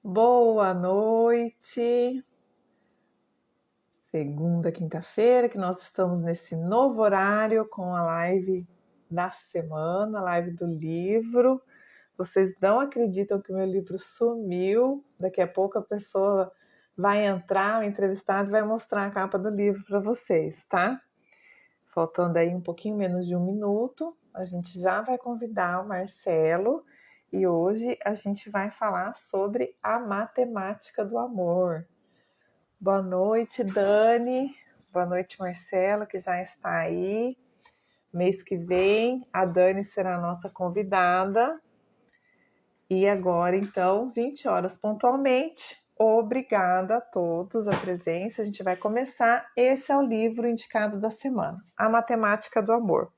Boa noite. Segunda, quinta-feira, que nós estamos nesse novo horário com a live da semana, a live do livro. Vocês não acreditam que o meu livro sumiu. Daqui a pouco a pessoa vai entrar, o entrevistado vai mostrar a capa do livro para vocês, tá? Faltando aí um pouquinho menos de um minuto, a gente já vai convidar o Marcelo. E hoje a gente vai falar sobre a matemática do amor. Boa noite, Dani. Boa noite, Marcelo, que já está aí. Mês que vem, a Dani será a nossa convidada. E agora, então, 20 horas pontualmente. Obrigada a todos a presença. A gente vai começar. Esse é o livro indicado da semana, A Matemática do Amor.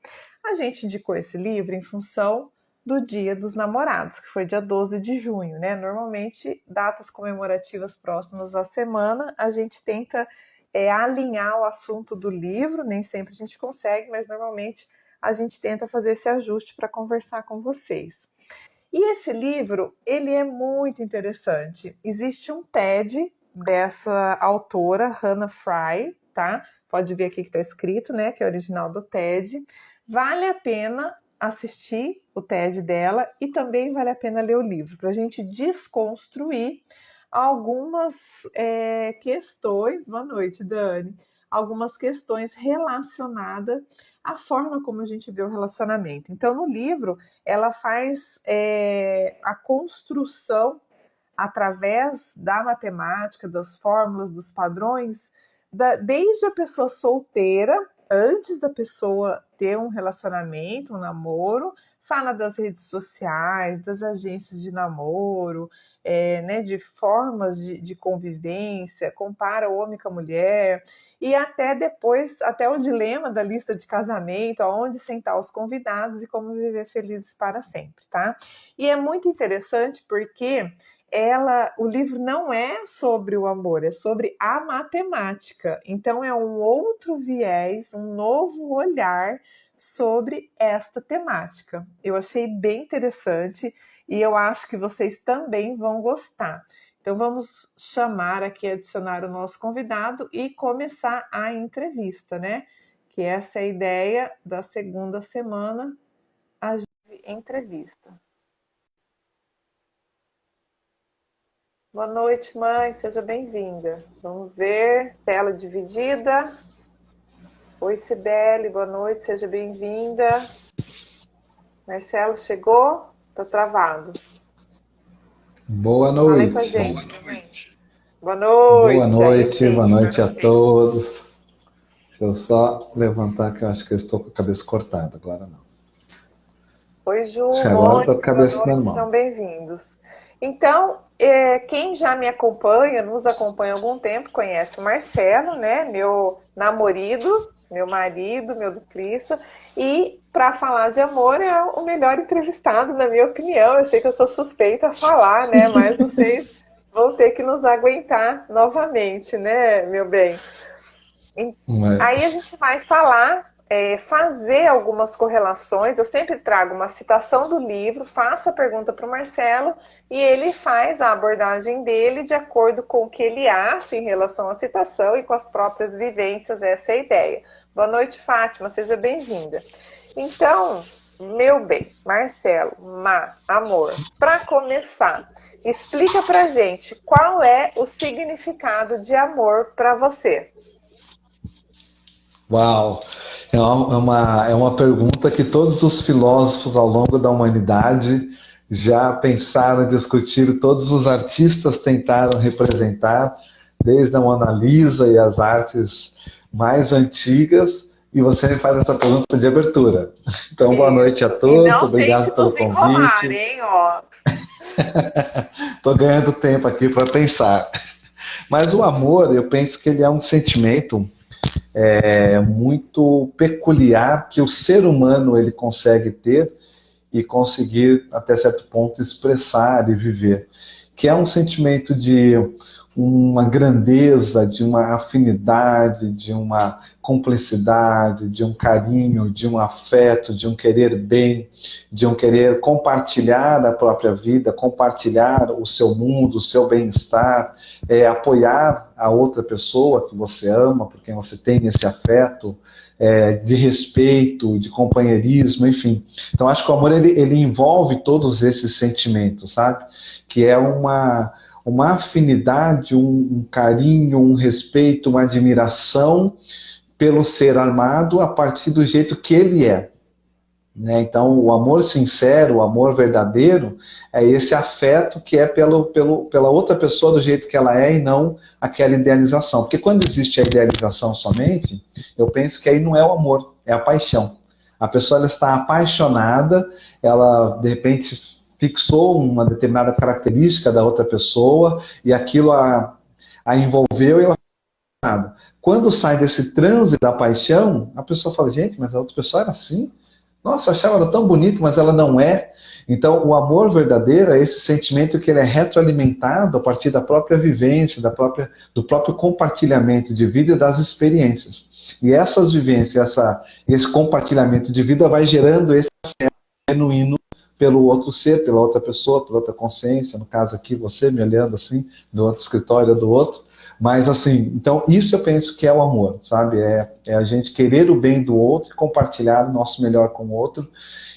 A gente indicou esse livro em função do Dia dos Namorados, que foi dia 12 de junho, né? Normalmente, datas comemorativas próximas à semana, a gente tenta alinhar o assunto do livro, nem sempre a gente consegue, mas normalmente a gente tenta fazer esse ajuste para conversar com vocês. E esse livro, ele é muito interessante. Existe um TED dessa autora, Hannah Fry, tá? Pode ver aqui que está escrito, né? Que é o original do TED. Vale a pena assistir o TED dela e também vale a pena ler o livro, para a gente desconstruir algumas questões. Boa noite, Dani. Algumas questões relacionadas à forma como a gente vê o relacionamento. Então, no livro, ela faz a construção através da matemática, das fórmulas, dos padrões, desde a pessoa solteira, antes da pessoa ter um relacionamento, um namoro, fala das redes sociais, das agências de namoro, né, de formas de convivência, compara o homem com a mulher, e até depois, até o dilema da lista de casamento, aonde sentar os convidados e como viver felizes para sempre, tá? E é muito interessante porque o livro não é sobre o amor, é sobre a matemática. Então é um outro viés, um novo olhar sobre esta temática. Eu achei bem interessante e eu acho que vocês também vão gostar. Então vamos chamar aqui, adicionar o nosso convidado e começar a entrevista, né? Que essa é a ideia da segunda semana, a entrevista. Boa noite, mãe, seja bem-vinda. Vamos ver, tela dividida. Oi, Cibele, boa noite, seja bem-vinda. Marcelo chegou? Tá travado. Boa Falei com a noite. gente. Boa noite. Boa noite a todos. Deixa eu só levantar que eu acho que eu estou com a cabeça cortada, agora não. Oi, Ju, Agora estou Mônica, com a boa cabeça noite, sejam normal. bem-vindos. Então, quem já me acompanha, nos acompanha há algum tempo, conhece o Marcelo, né? Meu namorado, meu marido, meu duplista. E para falar de amor é o melhor entrevistado, na minha opinião. Eu sei que eu sou suspeita a falar, né? Mas vocês vão ter que nos aguentar novamente, né, meu bem? Aí a gente vai falar, fazer algumas correlações. Eu sempre trago uma citação do livro, faço a pergunta para o Marcelo e ele faz a abordagem dele de acordo com o que ele acha em relação à citação e com as próprias vivências. Essa é a ideia. Boa noite, Fátima, seja bem-vinda. Então, meu bem, Marcelo, amor, para começar, explica pra gente qual é o significado de amor para você. Uau! É uma pergunta que todos os filósofos ao longo da humanidade já pensaram em discutir, todos os artistas tentaram representar, desde a Mona Lisa e as artes mais antigas, e você me faz essa pergunta de abertura. Então, boa noite a Isso. E todos, não tente obrigado pelo nos enrolar, convite. hein, ó. Estou ganhando tempo aqui para pensar. Mas o amor, eu penso que ele é um sentimento muito peculiar que o ser humano ele consegue ter e conseguir, até certo ponto, expressar e viver. que é um sentimento de uma grandeza, de uma afinidade, de uma cumplicidade, de um carinho, de um afeto, de um querer bem, de um querer compartilhar a própria vida, compartilhar o seu mundo, o seu bem-estar, apoiar a outra pessoa que você ama, por quem você tem esse afeto, de respeito, de companheirismo, enfim. Então, acho que o amor, ele envolve todos esses sentimentos, sabe? Que é uma afinidade, um carinho, um respeito, uma admiração pelo ser amado a partir do jeito que ele é. Né? Então, o amor sincero, o amor verdadeiro, é esse afeto que é pela outra pessoa do jeito que ela é e não aquela idealização. Porque quando existe a idealização somente, eu penso que aí não é o amor, é a paixão. A pessoa, ela está apaixonada, ela, de repente, fixou uma determinada característica da outra pessoa e aquilo a envolveu e ela não fez nada. Quando sai desse transe da paixão, a pessoa fala, gente, mas a outra pessoa era assim? Nossa, eu achava ela tão bonita, mas ela não é. Então, o amor verdadeiro é esse sentimento que ele é retroalimentado a partir da própria vivência, do próprio compartilhamento de vida e das experiências. E essas vivências, esse compartilhamento de vida vai gerando esse afeto genuíno pelo outro ser, pela outra pessoa, pela outra consciência, no caso aqui, você me olhando assim, do outro escritório do outro. Mas assim, então isso eu penso que é o amor, sabe? É a gente querer o bem do outro e compartilhar o nosso melhor com o outro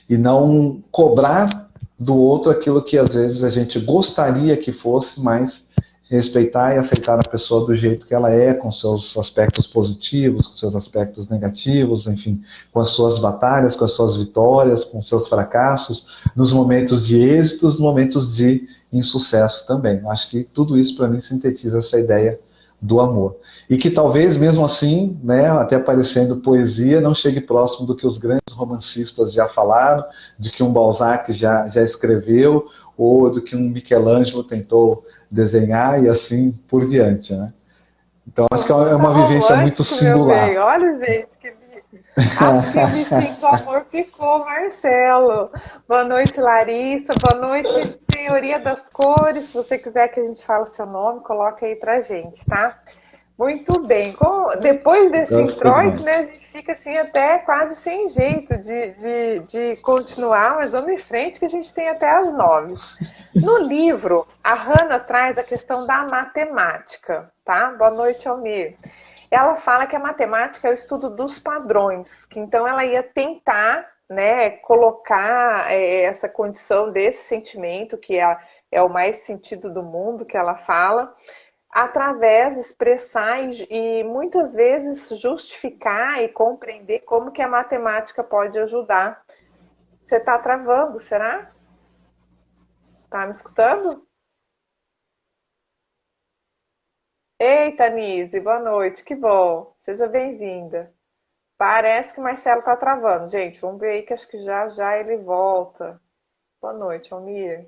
e não cobrar do outro aquilo que às vezes a gente gostaria que fosse, mas respeitar e aceitar a pessoa do jeito que ela é, com seus aspectos positivos, com seus aspectos negativos, enfim, com as suas batalhas, com as suas vitórias, com seus fracassos, nos momentos de êxito, nos momentos de insucesso também. Acho que tudo isso para mim sintetiza essa ideia do amor. E que talvez, mesmo assim, né, até parecendo poesia, não chegue próximo do que os grandes romancistas já falaram, de que um Balzac já escreveu, ou do que um Michelangelo tentou desenhar, e assim por diante, né? Então, acho que é uma vivência muito singular. Olha, gente, acho que o bichinho do amor picou, Marcelo. Boa noite, Larissa. Boa noite, Senhoria das Cores. Se você quiser que a gente fale seu nome, coloca aí pra gente, tá? Muito bem. Depois desse introito, né, a gente fica assim até quase sem jeito de continuar, mas vamos em frente que a gente tem até as 9. No livro, a Hannah traz a questão da matemática, tá? Boa noite, Almir. Ela fala que a matemática é o estudo dos padrões, que então ela ia tentar, né, colocar essa condição desse sentimento, que é o mais sentido do mundo, que ela fala, através de expressar e muitas vezes justificar e compreender como que a matemática pode ajudar. Você está travando, será? Está me escutando? Eita, Nise, boa noite, que bom. Seja bem-vinda. Parece que o Marcelo está travando. Gente, vamos ver aí que acho que já já ele volta. Boa noite, Almir.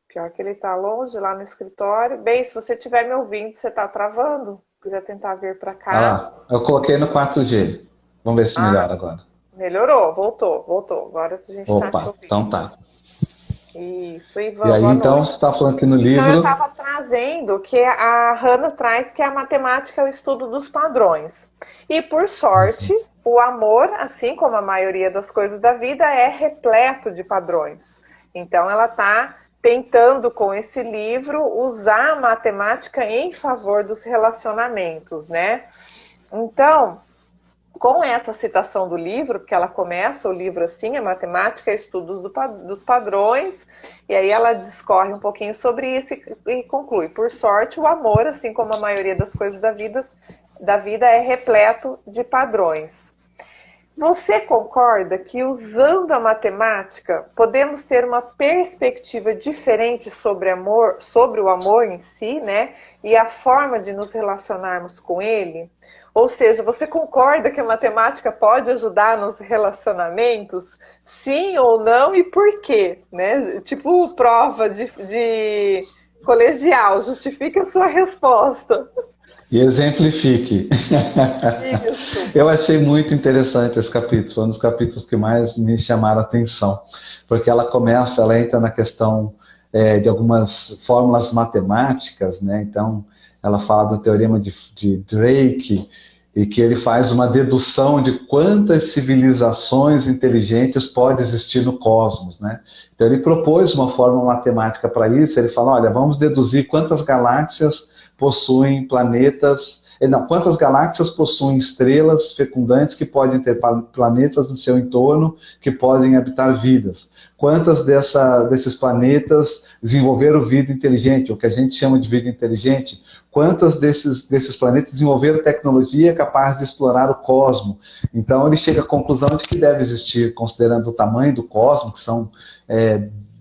Pior que ele está longe, lá no escritório. Bem, se você estiver me ouvindo, você está travando? Quiser tentar vir para cá. Ah, eu coloquei no 4G. Vamos ver se melhora agora. Melhorou, voltou. Agora a gente está te ouvindo. Então tá. Isso, Ivan, e aí, então, você está falando aqui no livro... Então, eu estava trazendo que a Hannah traz que a matemática é o estudo dos padrões. E, por sorte, o amor, assim como a maioria das coisas da vida, é repleto de padrões. Então, ela está tentando, com esse livro, usar a matemática em favor dos relacionamentos, né? Então, com essa citação do livro, porque ela começa o livro assim, a matemática é estudos dos padrões, e aí ela discorre um pouquinho sobre isso e conclui. Por sorte, o amor, assim como a maioria das coisas da vida, é repleto de padrões. Você concorda que usando a matemática podemos ter uma perspectiva diferente sobre o amor em si, né? E a forma de nos relacionarmos com ele? Ou seja, você concorda que a matemática pode ajudar nos relacionamentos? Sim ou não e por quê? Né? Tipo prova de colegial, justifique a sua resposta. E exemplifique. Isso. Eu achei muito interessante esse capítulo, foi um dos capítulos que mais me chamaram a atenção, porque ela entra na questão de algumas fórmulas matemáticas, né? Então, ela fala do teorema de Drake, e que ele faz uma dedução de quantas civilizações inteligentes pode existir no cosmos, né? Então, ele propôs uma fórmula matemática para isso, ele fala, olha, vamos deduzir quantas galáxias possuem planetas, não, quantas galáxias possuem estrelas fecundantes que podem ter planetas no seu entorno que podem habitar vidas? Quantas desses planetas desenvolveram vida inteligente, o que a gente chama de vida inteligente? Quantas desses planetas desenvolveram tecnologia capaz de explorar o cosmos? Então ele chega à conclusão de que deve existir, considerando o tamanho do cosmos, que são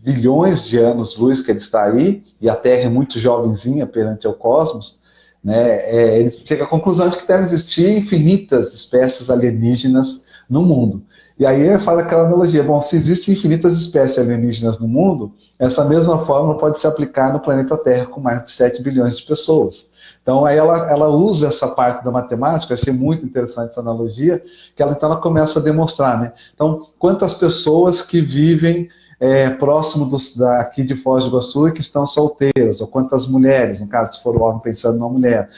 bilhões de anos-luz que ele está aí, e a Terra é muito jovenzinha perante o cosmos, né, ele chega à conclusão de que deve existir infinitas espécies alienígenas no mundo. E aí ele faz aquela analogia, bom, se existem infinitas espécies alienígenas no mundo, essa mesma fórmula pode se aplicar no planeta Terra com mais de 7 bilhões de pessoas. Então aí ela usa essa parte da matemática, eu achei muito interessante essa analogia, que então ela começa a demonstrar, né? Então, quantas pessoas que vivem próximo daqui de Foz do Iguaçu e que estão solteiras, ou quantas mulheres, no caso, se for o homem pensando numa mulher,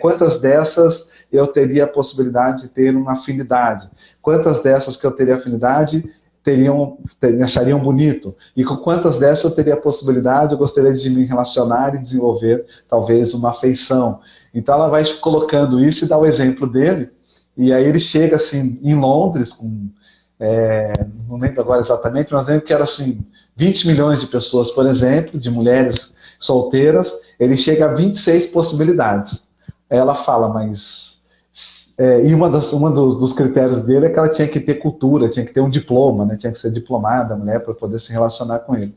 quantas dessas eu teria a possibilidade de ter uma afinidade? Quantas dessas que eu teria afinidade me achariam bonito? E com quantas dessas eu teria a possibilidade, eu gostaria de me relacionar e desenvolver talvez uma afeição? Então ela vai colocando isso e dá o exemplo dele, e aí ele chega assim em Londres com não lembro agora exatamente, mas lembro que era assim, 20 milhões de pessoas, por exemplo, de mulheres solteiras, ele chega a 26 possibilidades. Ela fala, mas... e dos critérios dele é que ela tinha que ter cultura, tinha que ter um diploma, né? Tinha que ser diplomada a mulher para poder se relacionar com ele.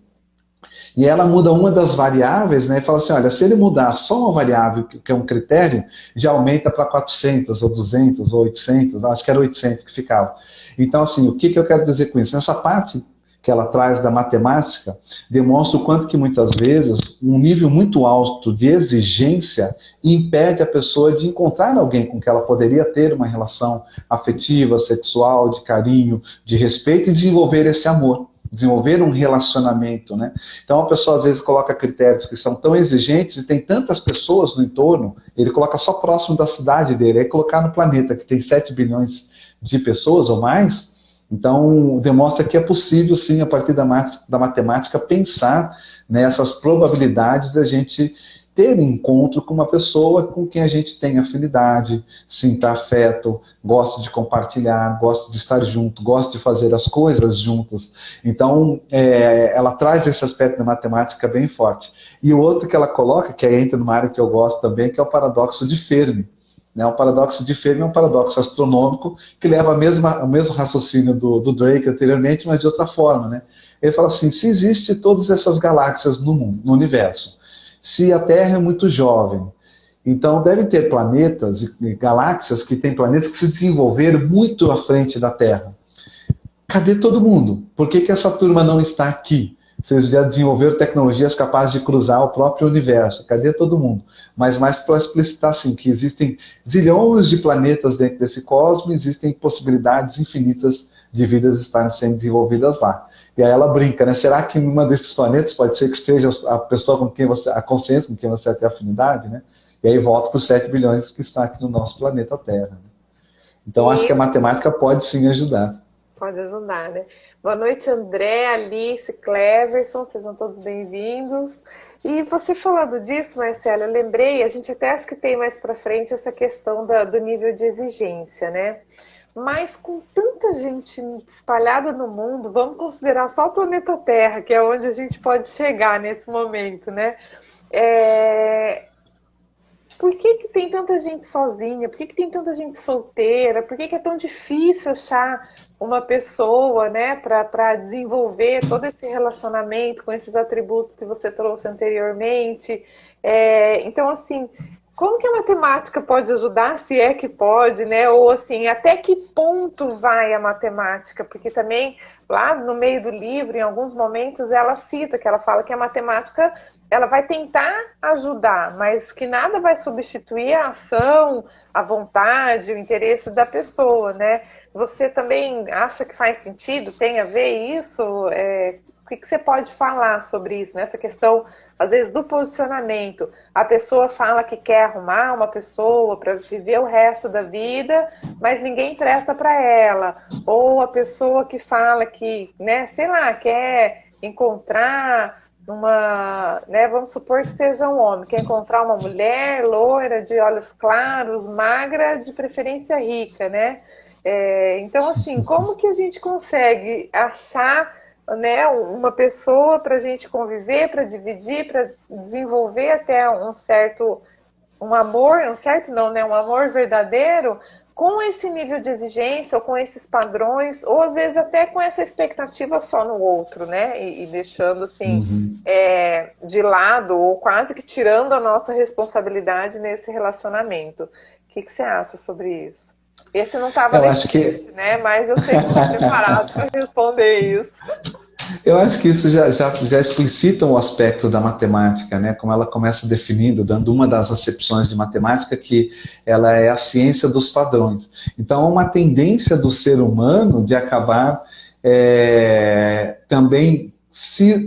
E ela muda uma das variáveis, né, e fala assim, olha, se ele mudar só uma variável, que é um critério, já aumenta para 400, ou 200, ou 800, acho que era 800 que ficava. Então, assim, o que eu quero dizer com isso? Nessa parte que ela traz da matemática, demonstra o quanto que muitas vezes um nível muito alto de exigência impede a pessoa de encontrar alguém com que ela poderia ter uma relação afetiva, sexual, de carinho, de respeito e desenvolver esse amor, desenvolver um relacionamento, né? Então a pessoa às vezes coloca critérios que são tão exigentes e tem tantas pessoas no entorno, ele coloca só próximo da cidade dele, aí colocar no planeta que tem 7 bilhões de pessoas ou mais, então demonstra que é possível sim, a partir da matemática, pensar nessas probabilidades da gente ter encontro com uma pessoa com quem a gente tem afinidade, sinta afeto, gosta de compartilhar, gosta de estar junto, gosta de fazer as coisas juntas. Então, ela traz esse aspecto da matemática bem forte. E o outro que ela coloca, que aí entra numa área que eu gosto também, que é o paradoxo de Fermi. Né? O paradoxo de Fermi é um paradoxo astronômico que leva ao mesmo raciocínio do Drake anteriormente, mas de outra forma. Né? Ele fala assim, se existe todas essas galáxias no mundo, no universo, se a Terra é muito jovem, então devem ter planetas e galáxias que têm planetas que se desenvolveram muito à frente da Terra. Cadê todo mundo? Por que essa turma não está aqui? Vocês já desenvolveram tecnologias capazes de cruzar o próprio universo. Cadê todo mundo? Mas mais para explicitar assim, que existem zilhões de planetas dentro desse cosmos, existem possibilidades infinitas de vidas estarem sendo desenvolvidas lá. E aí ela brinca, né? Será que em uma desses planetas pode ser que esteja a pessoa com quem você, a consciência com quem você tem afinidade, né? E aí volta para os 7 bilhões que está aqui no nosso planeta Terra. Né? Então acho que a Isso. matemática pode sim ajudar. Pode ajudar, né? Boa noite, André, Alice, Cleverson, sejam todos bem-vindos. E você falando disso, Marcelo, eu lembrei, a gente até acho que tem mais para frente essa questão do nível de exigência, né? Mas com tanta gente espalhada no mundo, vamos considerar só o planeta Terra, que é onde a gente pode chegar nesse momento, né? Por que tem tanta gente sozinha? Por que tem tanta gente solteira? Por que é tão difícil achar uma pessoa, né, para desenvolver todo esse relacionamento com esses atributos que você trouxe anteriormente? Então, assim, como que a matemática pode ajudar, se é que pode, né? Ou assim, até que ponto vai a matemática? Porque também, lá no meio do livro, em alguns momentos, ela cita, que ela fala que a matemática, ela vai tentar ajudar, mas que nada vai substituir a ação, a vontade, o interesse da pessoa, né? Você também acha que faz sentido? Tem a ver isso? O que você pode falar sobre isso, nessa questão, às vezes, do posicionamento? A pessoa fala que quer arrumar uma pessoa para viver o resto da vida, mas ninguém presta para ela. Ou a pessoa que fala que, né, sei lá, quer encontrar uma, né, vamos supor que seja um homem, quer encontrar uma mulher loira, de olhos claros, magra, de preferência rica, né? Então, assim, como que a gente consegue achar, né, uma pessoa para a gente conviver, para dividir, para desenvolver até um amor, um certo não, né, um amor verdadeiro, com esse nível de exigência, ou com esses padrões, ou às vezes até com essa expectativa só no outro, né, e deixando assim de lado, ou quase que tirando a nossa responsabilidade nesse relacionamento. O que você acha sobre isso? Esse não estava Eu no acho que script, né? Mas eu sei que você está preparado para responder isso. Eu acho que isso já explicita o aspecto da matemática, né? Como ela começa definindo, dando uma das acepções de matemática, que ela é a ciência dos padrões. Então, há uma tendência do ser humano de acabar também,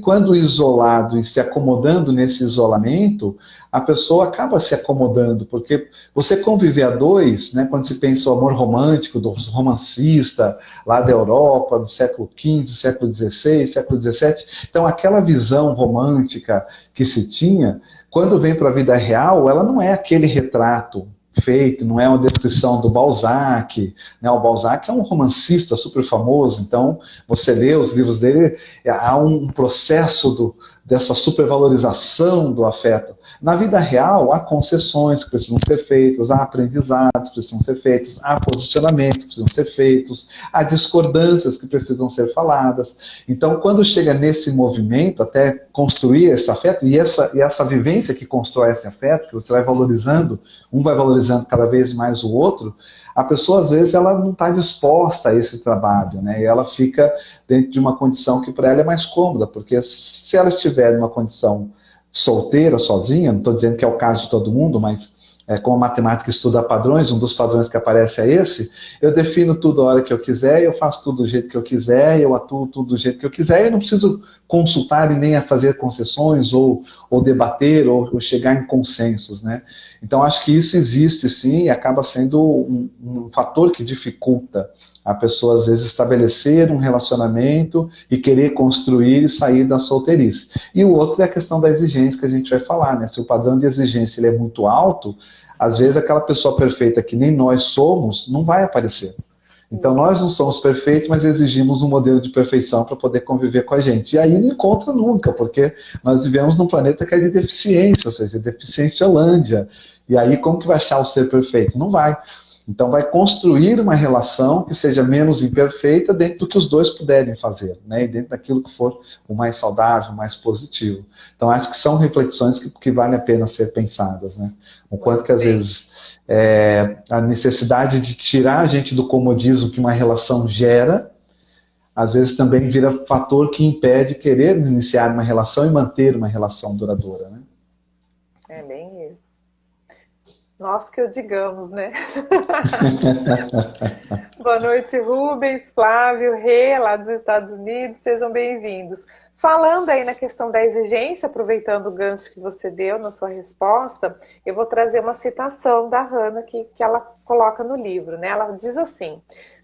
quando isolado e se acomodando nesse isolamento, a pessoa acaba se acomodando, porque você conviver a dois, né, quando se pensa o amor romântico dos romancistas lá da Europa, do século XV, século XVI, século XVII, então aquela visão romântica que se tinha, quando vem para a vida real, ela não é aquele retrato feito, não é uma descrição do Balzac, né? O Balzac é um romancista super famoso, então você lê os livros dele, há um processo dessa supervalorização do afeto. Na vida real, há concessões que precisam ser feitas, há aprendizados que precisam ser feitos, há posicionamentos que precisam ser feitos, há discordâncias que precisam ser faladas. Então, quando chega nesse movimento, até construir esse afeto, e essa vivência que constrói esse afeto, que você vai valorizando, um vai valorizando cada vez mais o outro, a pessoa, às vezes, ela não está disposta a esse trabalho, né? E ela fica dentro de uma condição que para ela é mais cômoda, porque se ela estiver numa condição solteira, sozinha, não estou dizendo que é o caso de todo mundo, mas como a matemática estuda padrões, um dos padrões que aparece é esse, eu defino tudo a hora que eu quiser, eu faço tudo do jeito que eu quiser, eu atuo tudo do jeito que eu quiser, eu não preciso consultar e nem a fazer concessões, ou debater, ou chegar em consensos, né? Então, acho que isso existe sim, e acaba sendo um fator que dificulta a pessoa, às vezes, estabelecer um relacionamento e querer construir e sair da solteirice. E o outro é a questão da exigência que a gente vai falar, né? Se o padrão de exigência ele é muito alto, às vezes aquela pessoa perfeita que nem nós somos, não vai aparecer. Então nós não somos perfeitos, mas exigimos um modelo de perfeição para poder conviver com a gente. E aí não encontra nunca, porque nós vivemos num planeta que é de deficiência, ou seja, deficiência Holândia. E aí como que vai achar o ser perfeito? Não vai. Então vai construir uma relação que seja menos imperfeita dentro do que os dois puderem fazer, né? E dentro daquilo que for o mais saudável, o mais positivo. Então acho que são reflexões que vale a pena ser pensadas, né? O quanto que às vezes a necessidade de tirar a gente do comodismo que uma relação gera, às vezes também vira fator que impede querer iniciar uma relação e manter uma relação duradoura, né? É bem isso. Nós que o digamos, né? Boa noite, Rubens, Flávio, Rê, lá dos Estados Unidos, sejam bem-vindos. Falando aí na questão da exigência, aproveitando o gancho que você deu na sua resposta, eu vou trazer uma citação da Hannah que ela coloca no livro, né? Ela diz assim: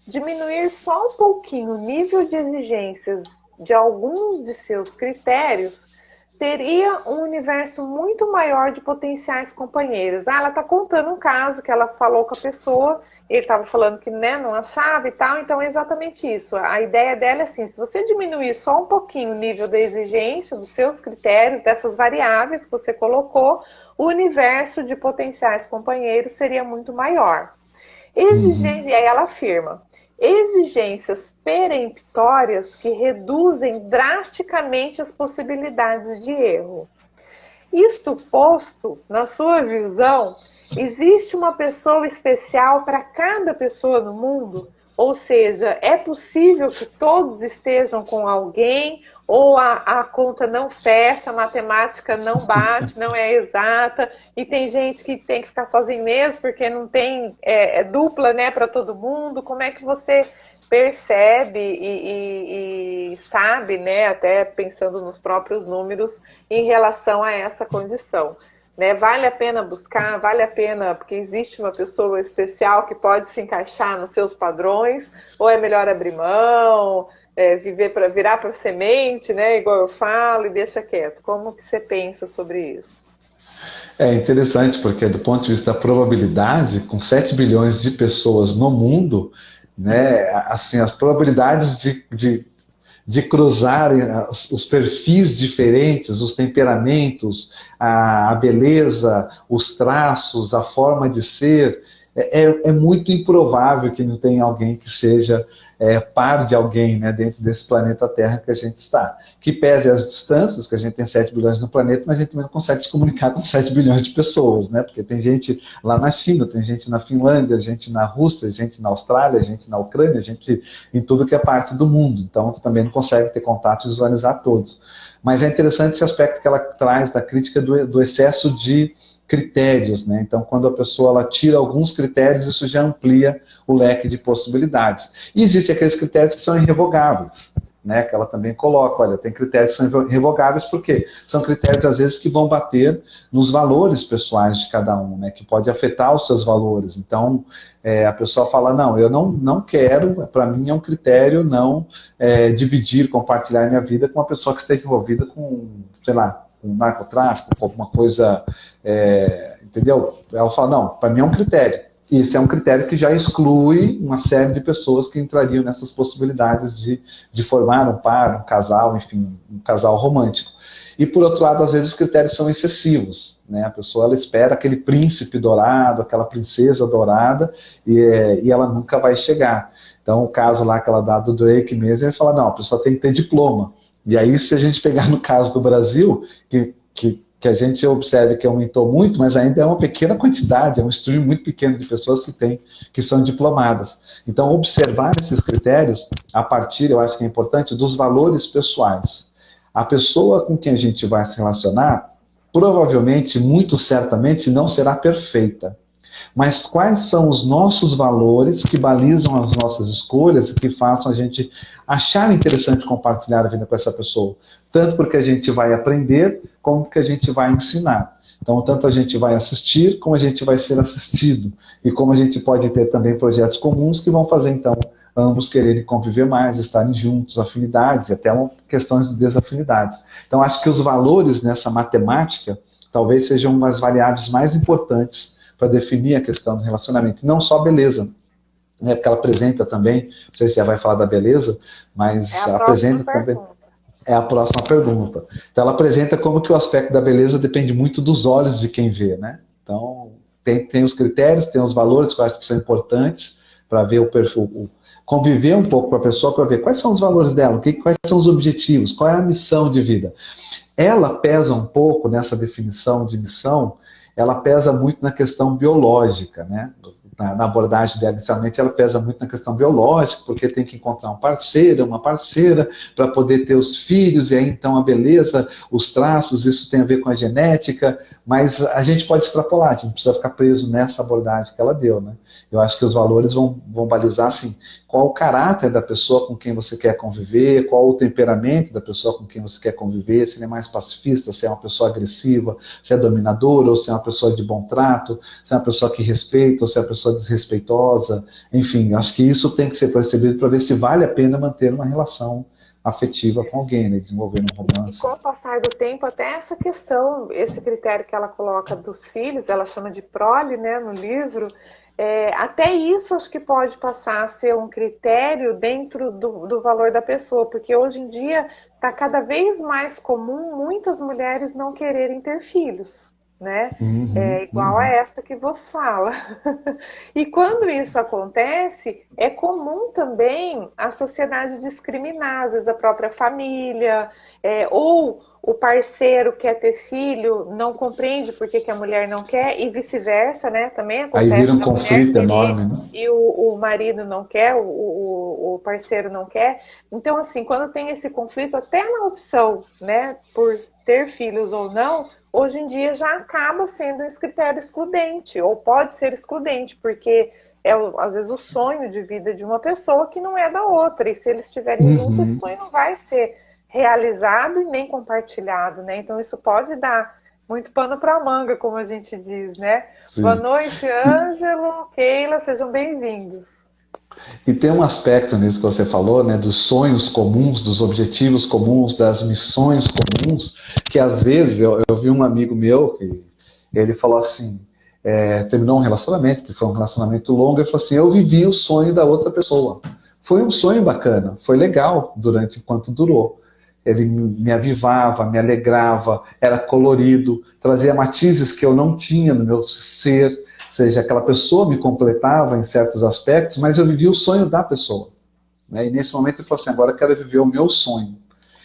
diminuir só um pouquinho o nível de exigências de alguns de seus critérios teria um universo muito maior de potenciais companheiros. Ela está contando um caso que ela falou com a pessoa, ele estava falando que, né, não achava e tal, então é exatamente isso. A ideia dela é assim: se você diminuir só um pouquinho o nível da exigência, dos seus critérios, dessas variáveis que você colocou, o universo de potenciais companheiros seria muito maior. E aí ela afirma: exigências peremptórias que reduzem drasticamente as possibilidades de erro. Isto posto, na sua visão, existe uma pessoa especial para cada pessoa no mundo? Ou seja, é possível que todos estejam com alguém, ou a conta não fecha, a matemática não bate, não é exata, e tem gente que tem que ficar sozinho mesmo, porque não tem dupla, né, para todo mundo. Como é que você percebe e sabe, né, até pensando nos próprios números, em relação a essa condição? Né? Vale a pena buscar, vale a pena, porque existe uma pessoa especial que pode se encaixar nos seus padrões, ou é melhor abrir mão, viver para virar para semente, né? Igual eu falo, e deixa quieto. Como que você pensa sobre isso? É interessante, porque do ponto de vista da probabilidade, com 7 bilhões de pessoas no mundo, né, assim, as probabilidades de cruzarem os perfis diferentes, os temperamentos, a beleza, os traços, a forma de ser, é muito improvável que não tenha alguém que seja par de alguém, né, dentro desse planeta Terra que a gente está. Que pese as distâncias, que a gente tem 7 bilhões no planeta, mas a gente também não consegue se comunicar com 7 bilhões de pessoas, né? Porque tem gente lá na China, tem gente na Finlândia, gente na Rússia, gente na Austrália, gente na Ucrânia, gente em tudo que é parte do mundo. Então, você também não consegue ter contato e visualizar todos. Mas é interessante esse aspecto que ela traz da crítica do excesso de critérios, né? Então, quando a pessoa ela tira alguns critérios, isso já amplia o leque de possibilidades. E existem aqueles critérios que são irrevogáveis, né? Que ela também coloca, olha, tem critérios que são irrevogáveis porque são critérios às vezes que vão bater nos valores pessoais de cada um, né? Que pode afetar os seus valores. Então, a pessoa fala, não, eu não quero, para mim é um critério não dividir, compartilhar minha vida com uma pessoa que esteja envolvida com, sei lá, com narcotráfico, com alguma coisa, entendeu? Ela fala, não, para mim é um critério. Isso é um critério que já exclui uma série de pessoas que entrariam nessas possibilidades de formar um par, um casal, enfim, um casal romântico. E, por outro lado, às vezes os critérios são excessivos, né? A pessoa ela espera aquele príncipe dourado, aquela princesa dourada, e ela nunca vai chegar. Então, o caso lá que ela dá do Drake mesmo, ele fala, não, a pessoa tem que ter diploma. E aí, se a gente pegar no caso do Brasil, que a gente observe que aumentou muito, mas ainda é uma pequena quantidade, é um estudo muito pequeno de pessoas que são diplomadas. Então, observar esses critérios a partir, eu acho que é importante, dos valores pessoais. A pessoa com quem a gente vai se relacionar, provavelmente, muito certamente, não será perfeita. Mas quais são os nossos valores que balizam as nossas escolhas e que façam a gente achar interessante compartilhar a vida com essa pessoa? Tanto porque a gente vai aprender, como porque a gente vai ensinar. Então, tanto a gente vai assistir, como a gente vai ser assistido. E como a gente pode ter também projetos comuns que vão fazer, então, ambos quererem conviver mais, estarem juntos, afinidades, até questões de desafinidades. Então, acho que os valores nessa matemática talvez sejam umas variáveis mais importantes para definir a questão do relacionamento. E não só beleza, né? Porque ela apresenta também, não sei se já vai falar da beleza, mas apresenta também. É a próxima pergunta. Então ela apresenta como que o aspecto da beleza depende muito dos olhos de quem vê, né? Então tem os critérios, tem os valores que eu acho que são importantes para ver o perfil, conviver um pouco com a pessoa para ver quais são os valores dela, quais são os objetivos, qual é a missão de vida. Ela pesa um pouco nessa definição de missão, ela pesa muito na questão biológica, né? Na abordagem dela inicialmente, ela pesa muito na questão biológica, porque tem que encontrar um parceiro, uma parceira, para poder ter os filhos, e aí então a beleza, os traços, isso tem a ver com a genética, mas a gente pode extrapolar, a gente não precisa ficar preso nessa abordagem que ela deu, né? Eu acho que os valores vão balizar, assim, qual o caráter da pessoa com quem você quer conviver, qual o temperamento da pessoa com quem você quer conviver, se ele é mais pacifista, se é uma pessoa agressiva, se é dominadora, ou se é uma pessoa de bom trato, se é uma pessoa que respeita, ou se é uma pessoa desrespeitosa. Enfim, acho que isso tem que ser percebido para ver se vale a pena manter uma relação afetiva com alguém, né? Desenvolver um romance. E com o passar do tempo, até essa questão, esse critério que ela coloca dos filhos, ela chama de prole, né, no livro, até isso acho que pode passar a ser um critério dentro do valor da pessoa, porque hoje em dia está cada vez mais comum muitas mulheres não quererem ter filhos, né? Igual a esta que vos fala. E quando isso acontece, é comum também a sociedade discriminar, às vezes a própria família, ou o parceiro quer ter filho, não compreende porque que a mulher não quer, e vice-versa, né? Também Aí vira acontece um da mulher conflito querer enorme, né? e o marido não quer, o parceiro não quer. Então, assim, quando tem esse conflito, até na opção, né, por ter filhos ou não, hoje em dia já acaba sendo um critério excludente, ou pode ser excludente, porque é, às vezes, o sonho de vida de uma pessoa que não é da outra, e se eles estiverem juntos, esse Uhum. sonho não vai ser realizado e nem compartilhado, né? Então isso pode dar muito pano para manga, como a gente diz, né? Boa Sim. noite, Ângelo, Keila, sejam bem-vindos. E tem um aspecto nisso que você falou, né, dos sonhos comuns, dos objetivos comuns, das missões comuns, que às vezes eu vi um amigo meu que ele falou assim, terminou um relacionamento, que foi um relacionamento longo, e falou assim, eu vivi o sonho da outra pessoa. Foi um sonho bacana, foi legal durante enquanto durou. Ele me avivava, me alegrava, era colorido, trazia matizes que eu não tinha no meu ser, ou seja, aquela pessoa me completava em certos aspectos, mas eu vivia o sonho da pessoa. Né? E nesse momento ele falou assim, agora eu quero viver o meu sonho.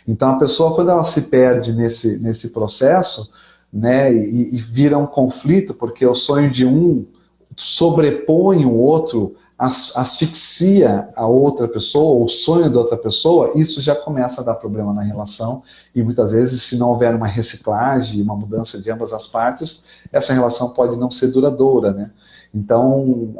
Então a pessoa, quando ela se perde nesse processo, né, e vira um conflito, porque o sonho de um sobrepõe o outro, asfixia a outra pessoa, o sonho da outra pessoa, isso já começa a dar problema na relação, e muitas vezes, se não houver uma reciclagem, uma mudança de ambas as partes, essa relação pode não ser duradoura, né? Então,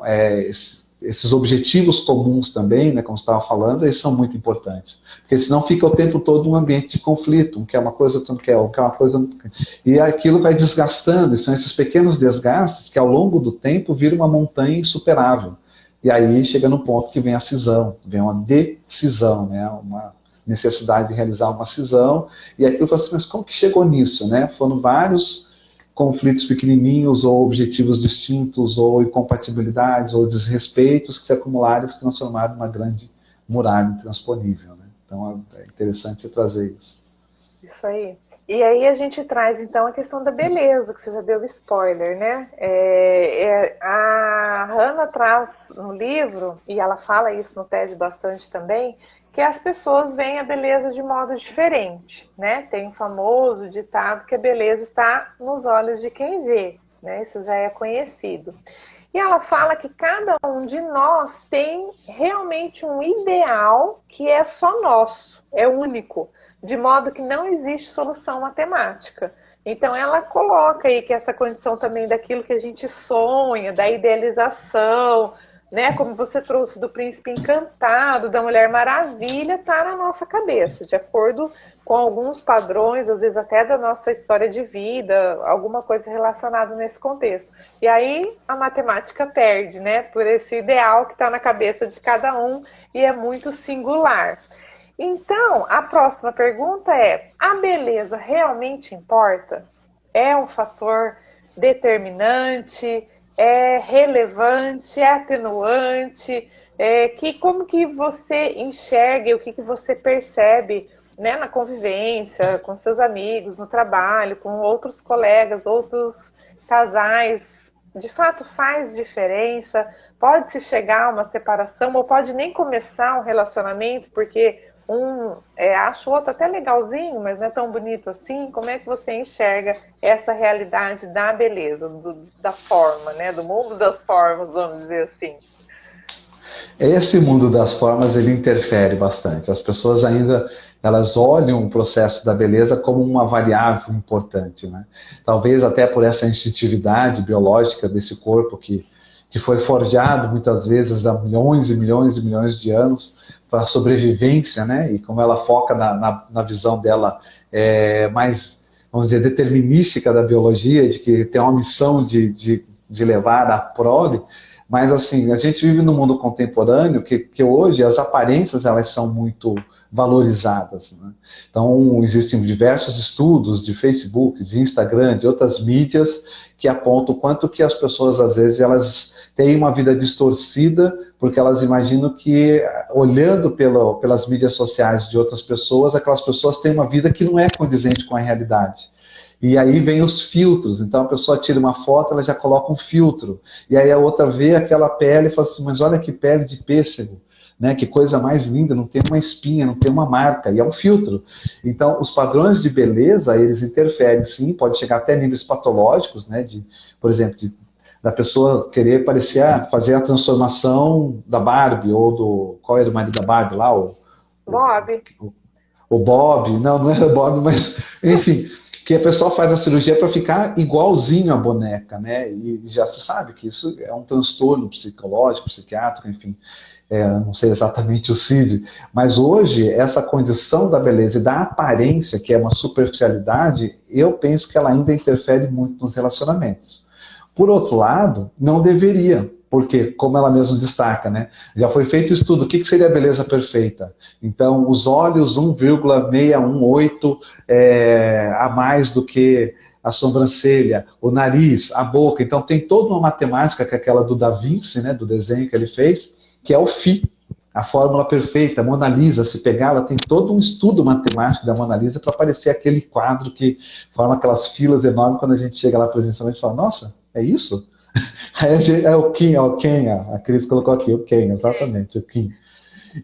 esses objetivos comuns também, né, como você estava falando, eles são muito importantes. Porque senão fica o tempo todo um ambiente de conflito, um quer uma coisa, outro não quer, um quer uma coisa, não quer. E aquilo vai desgastando, e são esses pequenos desgastes que ao longo do tempo viram uma montanha insuperável. E aí chega no ponto que vem a cisão, vem uma decisão, né, uma necessidade de realizar uma cisão, e aquilo fala assim, mas como que chegou nisso, né? Foram vários conflitos pequenininhos, ou objetivos distintos, ou incompatibilidades, ou desrespeitos que se acumularam e se transformaram numa grande muralha intransponível. Né? Então é interessante você trazer isso. Isso aí. E aí a gente traz então a questão da beleza, que você já deu spoiler, né? A Hannah traz no livro, e ela fala isso no TED bastante também, que as pessoas veem a beleza de modo diferente, né? Tem o famoso ditado que a beleza está nos olhos de quem vê, né? Isso já é conhecido. E ela fala que cada um de nós tem realmente um ideal que é só nosso, é único, de modo que não existe solução matemática. Então ela coloca aí que essa condição também daquilo que a gente sonha, da idealização, né, como você trouxe do príncipe encantado, da Mulher Maravilha, está na nossa cabeça, de acordo com alguns padrões, às vezes até da nossa história de vida, alguma coisa relacionada nesse contexto. E aí a matemática perde, né, por esse ideal que está na cabeça de cada um e é muito singular. Então, a próxima pergunta é: a beleza realmente importa? É um fator determinante? É relevante? É atenuante? Como que você enxerga, o que você percebe, né, na convivência, com seus amigos, no trabalho, com outros colegas, outros casais? De fato faz diferença? Pode-se chegar a uma separação ou pode nem começar um relacionamento porque acha o outro até legalzinho, mas não é tão bonito assim. Como é que você enxerga essa realidade da beleza, da forma, né? Do mundo das formas, vamos dizer assim? Esse mundo das formas, ele interfere bastante. As pessoas ainda, elas olham o processo da beleza como uma variável importante, né? Talvez até por essa instintividade biológica desse corpo que foi forjado muitas vezes há milhões e milhões e milhões de anos para a sobrevivência, né? E como ela foca na visão dela mais, vamos dizer, determinística da biologia, de que tem uma missão de levar a prole. Mas assim, a gente vive num mundo contemporâneo que hoje as aparências elas são muito valorizadas. Né? Então, existem diversos estudos de Facebook, de Instagram, de outras mídias que apontam o quanto que as pessoas, às vezes, elas têm uma vida distorcida porque elas imaginam que, olhando pelas mídias sociais de outras pessoas, aquelas pessoas têm uma vida que não é condizente com a realidade. E aí vem os filtros. Então a pessoa tira uma foto, ela já coloca um filtro. E aí a outra vê aquela pele e fala assim, mas olha que pele de pêssego. né? Que coisa mais linda, não tem uma espinha, não tem uma marca, e é um filtro. Então, os padrões de beleza, eles interferem sim, pode chegar até níveis patológicos, né? Por exemplo, da pessoa querer parecer, fazer a transformação da Barbie, ou do, qual era o marido da Barbie lá? O, Bob, o, o Bob, não era o Bob, mas, enfim, que a pessoa faz a cirurgia para ficar igualzinho à boneca, né? E já se sabe que isso é um transtorno psicológico, psiquiátrico, enfim, não sei exatamente o CID, mas hoje essa condição da beleza e da aparência, que é uma superficialidade, eu penso que ela ainda interfere muito nos relacionamentos. Por outro lado, não deveria, porque, como ela mesma destaca, né, já foi feito estudo, o que seria a beleza perfeita? Então, os olhos 1,618 a mais do que a sobrancelha, o nariz, a boca. Então, tem toda uma matemática, que é aquela do Da Vinci, né, do desenho que ele fez, que é o Φ, a fórmula perfeita. A Mona Lisa, se pegar, ela tem todo um estudo matemático da Mona Lisa para parecer aquele quadro que forma aquelas filas enormes quando a gente chega lá presencialmente e fala, nossa, é isso? É o Kim, a Cris colocou aqui, o Kim, exatamente, o Kim.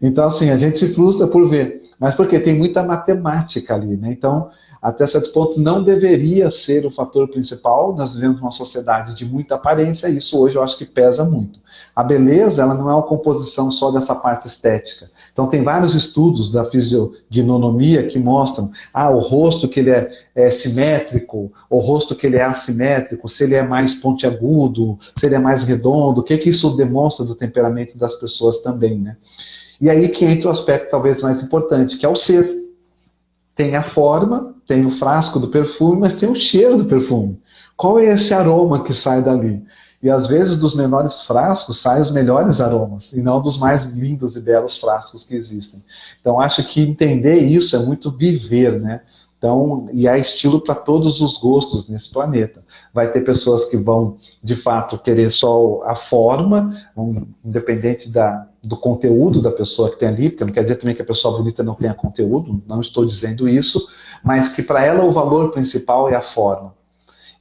Então, assim, a gente se frustra por ver. Mas porque tem muita matemática ali, né? Então, até certo ponto, não deveria ser o fator principal. Nós vivemos uma sociedade de muita aparência, e isso hoje eu acho que pesa muito. A beleza, ela não é uma composição só dessa parte estética. Então, tem vários estudos da fisiognomonia que mostram, o rosto que ele é simétrico, o rosto que ele é assimétrico, se ele é mais pontiagudo, se ele é mais redondo, o que isso demonstra do temperamento das pessoas também, né? E aí que entra o aspecto talvez mais importante, que é o ser. Tem a forma, tem o frasco do perfume, mas tem o cheiro do perfume. Qual é esse aroma que sai dali? E às vezes dos menores frascos saem os melhores aromas, e não dos mais lindos e belos frascos que existem. Então acho que entender isso é muito viver, né? Então, e há estilo para todos os gostos nesse planeta. Vai ter pessoas que vão, de fato, querer só a forma, independente do conteúdo da pessoa que tem ali, porque não quer dizer também que a pessoa bonita não tenha conteúdo, não estou dizendo isso, mas que para ela o valor principal é a forma.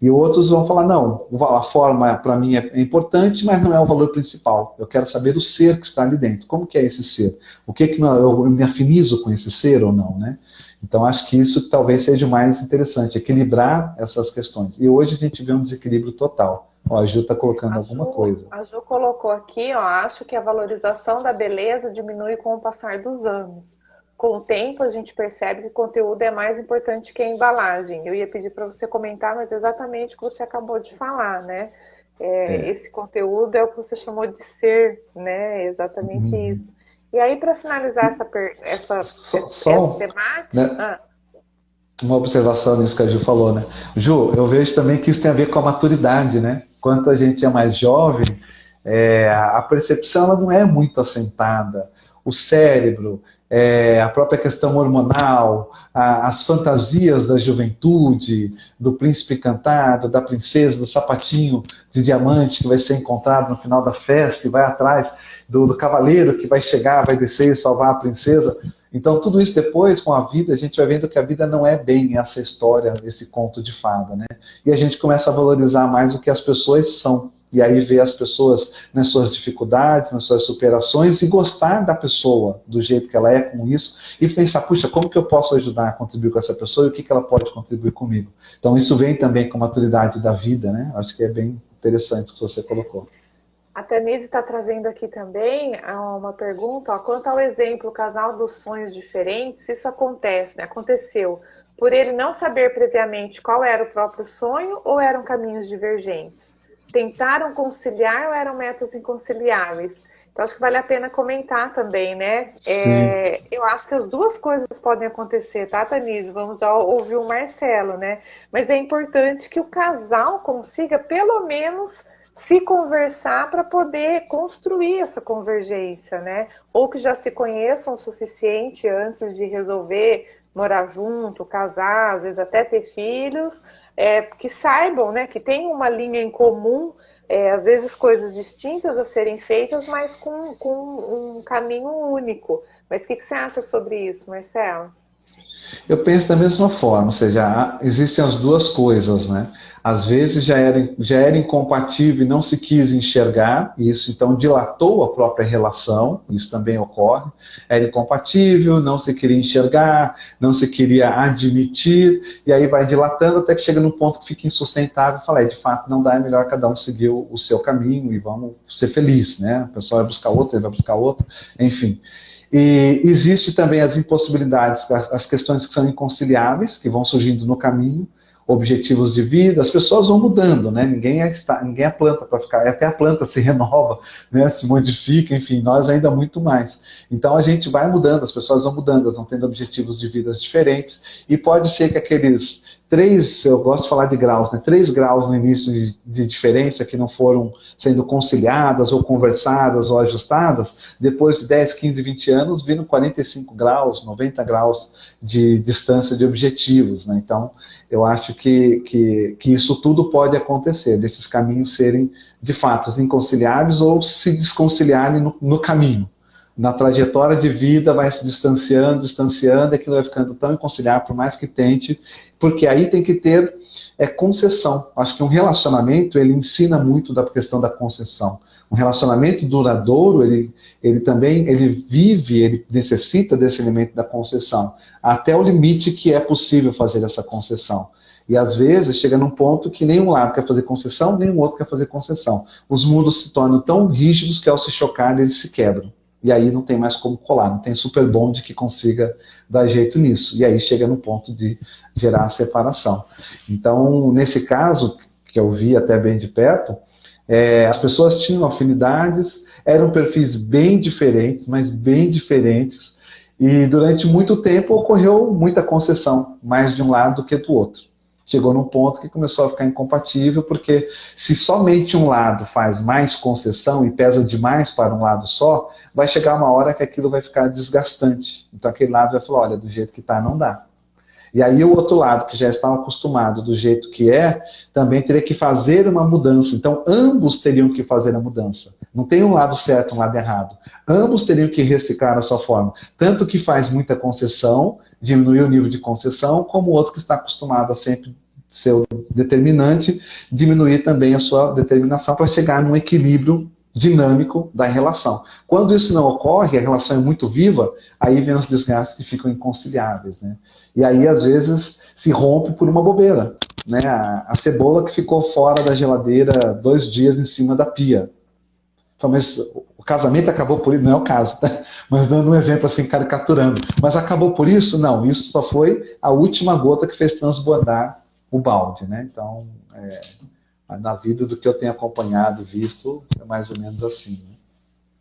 E outros vão falar, não, a forma para mim é importante, mas não é o valor principal. Eu quero saber o ser que está ali dentro. Como que é esse ser? O que eu me afinizo com esse ser ou não, né? Então acho que isso talvez seja o mais interessante, equilibrar essas questões. E hoje a gente vê um desequilíbrio total. Ó, a Ju está colocando alguma coisa. A Ju colocou aqui, ó, acho que a valorização da beleza diminui com o passar dos anos. Com o tempo, a gente percebe que o conteúdo é mais importante que a embalagem. Eu ia pedir para você comentar, mas exatamente o que você acabou de falar, né? Esse conteúdo é o que você chamou de ser, né? Exatamente isso. E aí, para finalizar essa temática... Né, uma observação nisso que a Ju falou, né? Ju, eu vejo também que isso tem a ver com a maturidade, né? Quanto a gente é mais jovem, a percepção ela não é muito assentada. O cérebro, a própria questão hormonal, as fantasias da juventude, do príncipe encantado, da princesa, do sapatinho de diamante que vai ser encontrado no final da festa e vai atrás do cavaleiro que vai chegar, vai descer e salvar a princesa. Então, tudo isso depois, com a vida, a gente vai vendo que a vida não é bem essa história, esse conto de fada, né? E a gente começa a valorizar mais o que as pessoas são. E aí ver as pessoas nas suas dificuldades, nas suas superações, e gostar da pessoa, do jeito que ela é com isso, e pensar, puxa, como que eu posso ajudar a contribuir com essa pessoa e o que ela pode contribuir comigo? Então, isso vem também com a maturidade da vida, né? Acho que é bem interessante o que você colocou. A Tanise está trazendo aqui também uma pergunta, ó, quanto ao exemplo, o casal dos sonhos diferentes, isso acontece, né? Aconteceu por ele não saber previamente qual era o próprio sonho ou eram caminhos divergentes? Tentaram conciliar ou eram metas inconciliáveis? Então, acho que vale a pena comentar também, né? Eu acho que as duas coisas podem acontecer, tá, Tanise? Vamos já ouvir o Marcelo, né? Mas é importante que o casal consiga, pelo menos, se conversar para poder construir essa convergência, né? Ou que já se conheçam o suficiente antes de resolver morar junto, casar, às vezes até ter filhos, que saibam, né, que tem uma linha em comum, às vezes coisas distintas a serem feitas, mas com um caminho único. Mas o que você acha sobre isso, Marcelo? Eu penso da mesma forma, ou seja, existem as duas coisas, né? Às vezes já era incompatível e não se quis enxergar, e isso então dilatou a própria relação, isso também ocorre. Era incompatível, não se queria enxergar, não se queria admitir, e aí vai dilatando até que chega num ponto que fica insustentável e fala, de fato não dá, é melhor cada um seguir o seu caminho e vamos ser felizes, né? A pessoa vai buscar outra, ele vai buscar outra, enfim. E existe também as impossibilidades, as questões que são inconciliáveis, que vão surgindo no caminho, objetivos de vida, as pessoas vão mudando, né? Ninguém é planta para ficar, até a planta se renova, né? Se modifica, enfim, nós ainda muito mais. Então a gente vai mudando, as pessoas vão mudando, elas vão tendo objetivos de vidas diferentes, e pode ser que aqueles eu gosto de falar de graus, né? 3 graus no início de diferença que não foram sendo conciliadas ou conversadas ou ajustadas, depois de 10, 15, 20 anos, viram 45 graus, 90 graus de distância de objetivos, né? Então, eu acho que isso tudo pode acontecer, desses caminhos serem, de fato, inconciliáveis ou se desconciliarem no caminho. Na trajetória de vida vai se distanciando, distanciando, e aquilo vai ficando tão inconciliável, por mais que tente, porque aí tem que ter concessão. Acho que um relacionamento, ele ensina muito da questão da concessão. Um relacionamento duradouro, ele também, ele necessita desse elemento da concessão, até o limite que é possível fazer essa concessão. E às vezes chega num ponto que nem um lado quer fazer concessão, nem o outro quer fazer concessão. Os mundos se tornam tão rígidos que ao se chocar eles se quebram. E aí não tem mais como colar, não tem super bond que consiga dar jeito nisso. E aí chega no ponto de gerar a separação. Então, nesse caso, que eu vi até bem de perto, as pessoas tinham afinidades, eram perfis bem diferentes, mas bem diferentes, e durante muito tempo ocorreu muita concessão, mais de um lado do que do outro. Chegou num ponto que começou a ficar incompatível, porque se somente um lado faz mais concessão e pesa demais para um lado só, vai chegar uma hora que aquilo vai ficar desgastante. Então aquele lado vai falar, olha, do jeito que está não dá. E aí o outro lado, que já estava acostumado do jeito que também teria que fazer uma mudança. Então ambos teriam que fazer a mudança. Não tem um lado certo, um lado errado. Ambos teriam que reciclar a sua forma. Tanto que faz muita concessão, diminuir o nível de concessão, como o outro que está acostumado a sempre ser o determinante, diminuir também a sua determinação para chegar num equilíbrio dinâmico da relação. Quando isso não ocorre, a relação é muito viva, aí vem os desgastes que ficam inconciliáveis, né? E aí, às vezes, se rompe por uma bobeira, né? A cebola que ficou fora da geladeira 2 dias em cima da pia. Então, mas o casamento acabou por isso? Não é o caso, tá? Mas dando um exemplo assim, caricaturando. Mas acabou por isso? Não, isso só foi a última gota que fez transbordar o balde, né? Então, na vida do que eu tenho acompanhado, visto, é mais ou menos assim, né?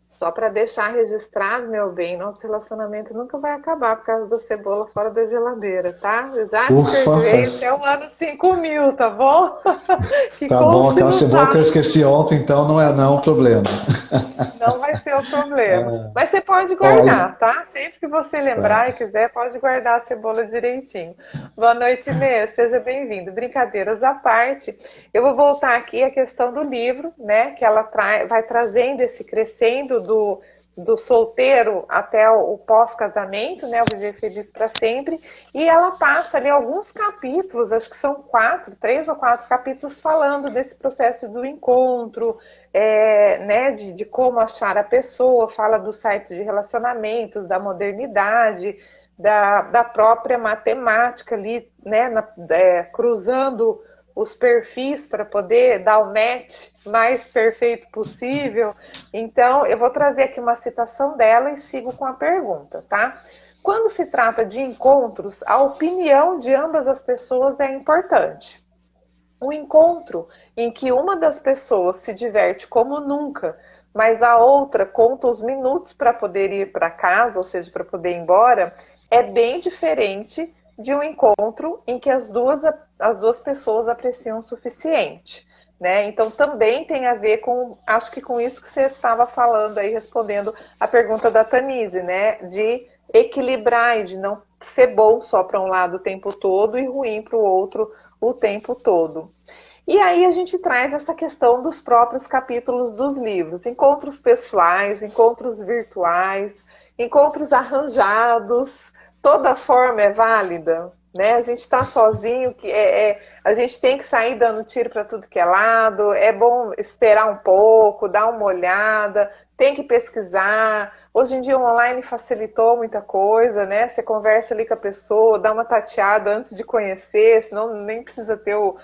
Só para deixar registrado, meu bem, nosso relacionamento nunca vai acabar por causa da cebola fora da geladeira, tá? Eu já te Ufa, perdoei até o ano 5000, tá bom? Que tá bom, conste aquela nos cebola que eu autos. esqueci ontem, então não é um problema. Não vai ser o problema. Mas você pode Ó, guardar, tá? Sempre que você lembrar e tá. quiser, pode guardar a cebola direitinho. Boa noite, Inês. Seja bem-vindo. Brincadeiras à parte, eu vou voltar aqui à questão do livro, né? Que ela vai trazendo esse crescendo do solteiro até o pós-casamento, né? O Viver Feliz para Sempre. E ela passa ali alguns capítulos, acho que são 3 ou 4 capítulos falando desse processo do encontro, né, de como achar a pessoa, fala dos sites de relacionamentos, da modernidade, da própria matemática ali, né, cruzando os perfis para poder dar o match mais perfeito possível. Então, eu vou trazer aqui uma citação dela e sigo com a pergunta, tá? Quando se trata de encontros, a opinião de ambas as pessoas é importante. Um encontro em que uma das pessoas se diverte como nunca, mas a outra conta os minutos para poder ir para casa, ou seja, para poder ir embora, é bem diferente de um encontro em que as duas pessoas apreciam o suficiente, né? Então também tem a ver com, acho que com isso que você estava falando aí, respondendo a pergunta da Tanise, né? De equilibrar e de não ser bom só para um lado o tempo todo e ruim para o outro o tempo todo. E aí a gente traz essa questão dos próprios capítulos dos livros, encontros pessoais, encontros virtuais, encontros arranjados, toda forma é válida, né? A gente está sozinho, a gente tem que sair dando tiro para tudo que é lado, é bom esperar um pouco, dar uma olhada, tem que pesquisar. Hoje em dia o online facilitou muita coisa, né? Você conversa ali com a pessoa, dá uma tateada antes de conhecer, senão nem precisa ter o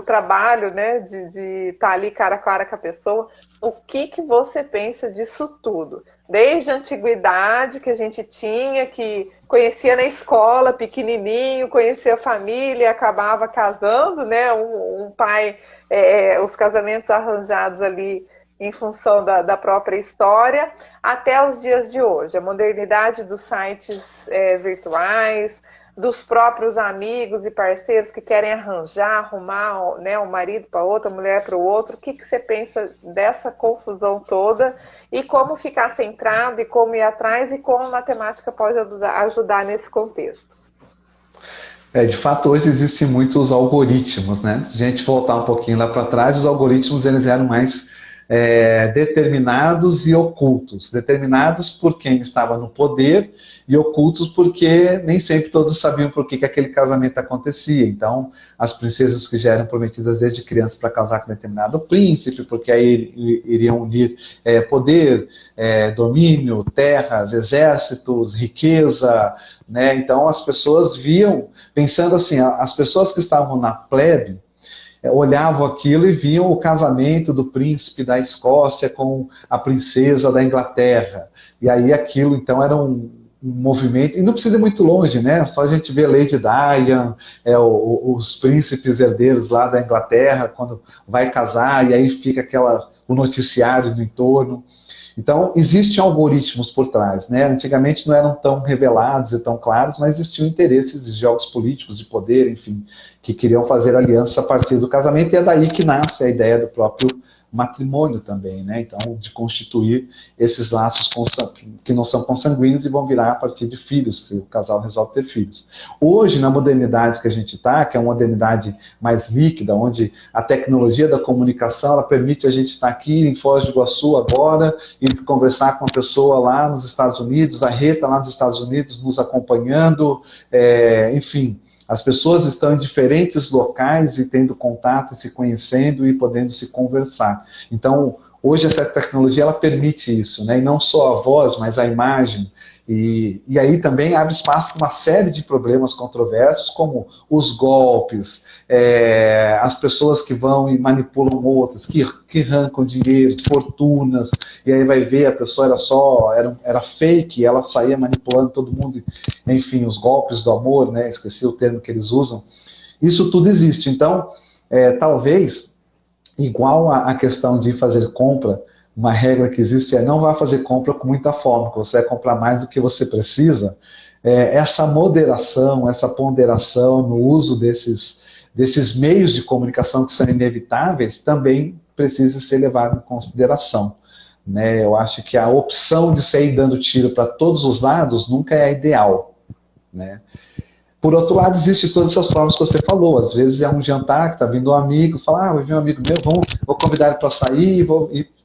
trabalho, né? De estar ali cara a cara com a pessoa. O que você pensa disso tudo? Desde a antiguidade que a gente tinha, que conhecia na escola, pequenininho, conhecia a família, acabava casando, né? Um pai, os casamentos arranjados ali em função da própria história, até os dias de hoje. A modernidade dos sites virtuais, dos próprios amigos e parceiros que querem arrumar, né, um marido para outra, mulher para o outro. O que você pensa dessa confusão toda e como ficar centrado e como ir atrás e como a matemática pode ajudar nesse contexto? De fato, hoje existem muitos algoritmos, né? Se a gente voltar um pouquinho lá para trás, os algoritmos eles eram mais determinados e ocultos. Determinados por quem estava no poder e ocultos porque nem sempre todos sabiam por que aquele casamento acontecia. Então, as princesas que já eram prometidas desde criança para casar com determinado príncipe, porque aí iriam unir poder, domínio, terras, exércitos, riqueza, né? Então, as pessoas viam, pensando assim, as pessoas que estavam na plebe, olhavam aquilo e viam o casamento do príncipe da Escócia com a princesa da Inglaterra. E aí aquilo, então, era um movimento, e não precisa ir muito longe, né? Só a gente vê Lady Diana, os príncipes herdeiros lá da Inglaterra, quando vai casar, e aí fica o noticiário no entorno. Então, existem algoritmos por trás, né? Antigamente não eram tão revelados e tão claros, mas existiam interesses de jogos políticos, de poder, enfim, que queriam fazer aliança a partir do casamento, e é daí que nasce a ideia do próprio matrimônio também, né? Então, de constituir esses laços que não são consanguíneos e vão virar a partir de filhos, se o casal resolve ter filhos. Hoje, na modernidade que a gente está, que é uma modernidade mais líquida, onde a tecnologia da comunicação ela permite a gente estar aqui em Foz do Iguaçu agora e conversar com uma pessoa lá nos Estados Unidos, a Rita lá nos Estados Unidos nos acompanhando, enfim. As pessoas estão em diferentes locais e tendo contato, e se conhecendo e podendo se conversar. Então, hoje essa tecnologia ela permite isso, né? E não só a voz, mas a imagem. E aí também abre espaço para uma série de problemas controversos, como os golpes, as pessoas que vão e manipulam outras, que arrancam dinheiro, fortunas, e aí vai ver a pessoa era fake, ela saía manipulando todo mundo, enfim, os golpes do amor, né? Esqueci o termo que eles usam. Isso tudo existe. Então, talvez, igual a questão de fazer compra, uma regra que existe não vá fazer compra com muita fome, que você vai comprar mais do que você precisa. Essa moderação, essa ponderação no uso desses meios de comunicação que são inevitáveis também precisa ser levado em consideração. Né? Eu acho que a opção de sair dando tiro para todos os lados nunca é a ideal. Né? Por outro lado, existe todas essas formas que você falou. Às vezes é um jantar que está vindo um amigo, fala, vai vir um amigo meu, vou convidar ele para sair,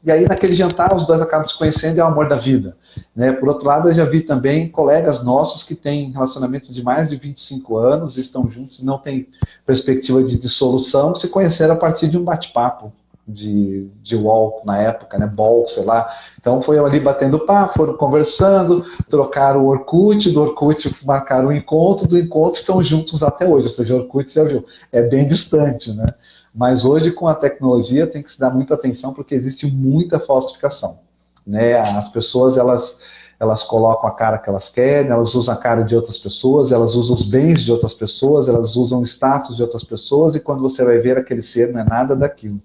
e aí naquele jantar os dois acabam se conhecendo e é o amor da vida. Né? Por outro lado, eu já vi também colegas nossos que têm relacionamentos de mais de 25 anos, estão juntos e não têm perspectiva de dissolução, que se conheceram a partir de um bate-papo de UOL na época, né, BOL, sei lá. Então foi ali batendo papo, foram conversando, trocaram o Orkut, do Orkut marcaram o encontro, do encontro estão juntos até hoje, ou seja, o Orkut, você viu, é bem distante, né? Mas hoje com a tecnologia tem que se dar muita atenção porque existe muita falsificação, né? As pessoas, elas colocam a cara que elas querem, elas usam a cara de outras pessoas, elas usam os bens de outras pessoas, elas usam o status de outras pessoas, e quando você vai ver aquele ser, não é nada daquilo.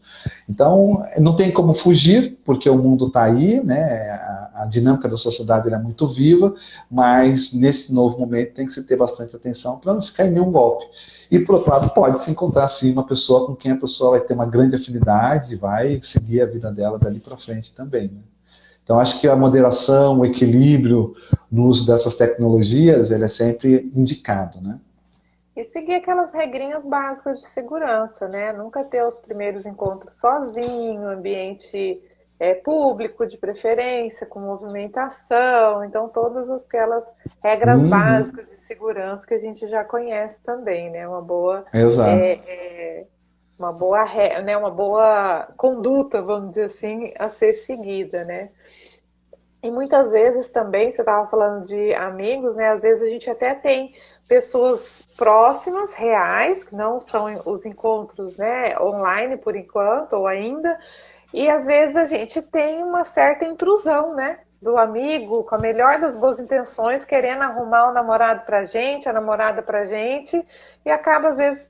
Então, não tem como fugir, porque o mundo está aí, né? A dinâmica da sociedade é muito viva, mas nesse novo momento tem que se ter bastante atenção para não se cair em nenhum golpe. E, por outro lado, pode-se encontrar, sim, uma pessoa com quem a pessoa vai ter uma grande afinidade, vai seguir a vida dela dali para frente também, né? Então, acho que a moderação, o equilíbrio no uso dessas tecnologias, ele é sempre indicado, né? E seguir aquelas regrinhas básicas de segurança, né? Nunca ter os primeiros encontros sozinho, ambiente público de preferência, com movimentação, então todas aquelas regras Uhum, básicas de segurança que a gente já conhece também, né? exato. Uma boa conduta, vamos dizer assim, a ser seguida, né? E muitas vezes também, você estava falando de amigos, né? Às vezes a gente até tem pessoas próximas, reais, que não são os encontros, né, online por enquanto, ou ainda, e às vezes a gente tem uma certa intrusão, né? Do amigo, com a melhor das boas intenções, querendo arrumar o namorado pra gente, a namorada pra gente, e acaba, às vezes,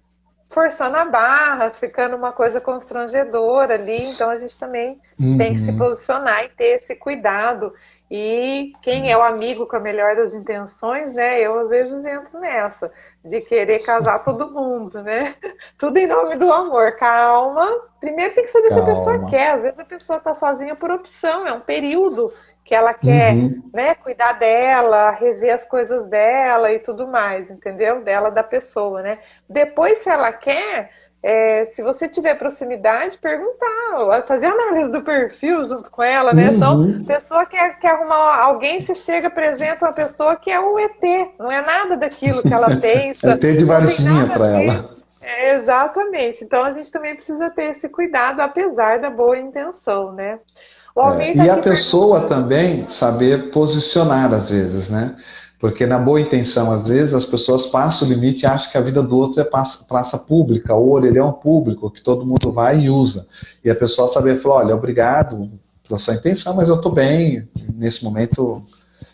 forçando a barra, ficando uma coisa constrangedora ali. Então a gente também tem que se Uhum. posicionar e ter esse cuidado. E quem é o amigo com a melhor das intenções, né? Eu às vezes entro nessa, de querer casar todo mundo, né? Tudo em nome do amor. Calma. Primeiro tem que saber se a pessoa Calma. quer. Às vezes a pessoa está sozinha por opção, é um período que ela quer, Uhum. né, cuidar dela, rever as coisas dela e tudo mais, entendeu? Dela, da pessoa, né? Depois, se ela quer, se você tiver proximidade, perguntar, fazer análise do perfil junto com ela, né? Senão, a Uhum. pessoa quer arrumar alguém, se chega, apresenta uma pessoa que é um ET, não é nada daquilo que ela É pensa, ter de não tem Varginha nada a para ver. ela. Exatamente. Então a gente também precisa ter esse cuidado, apesar da boa intenção, né? O Almir está E a aqui pessoa perguntando. também saber posicionar às vezes, né? Porque na boa intenção, às vezes, as pessoas passam o limite e acham que a vida do outro é praça pública, ou orelhão público, que todo mundo vai e usa. E a pessoa saber falar, olha, obrigado pela sua intenção, mas eu estou bem, nesse momento,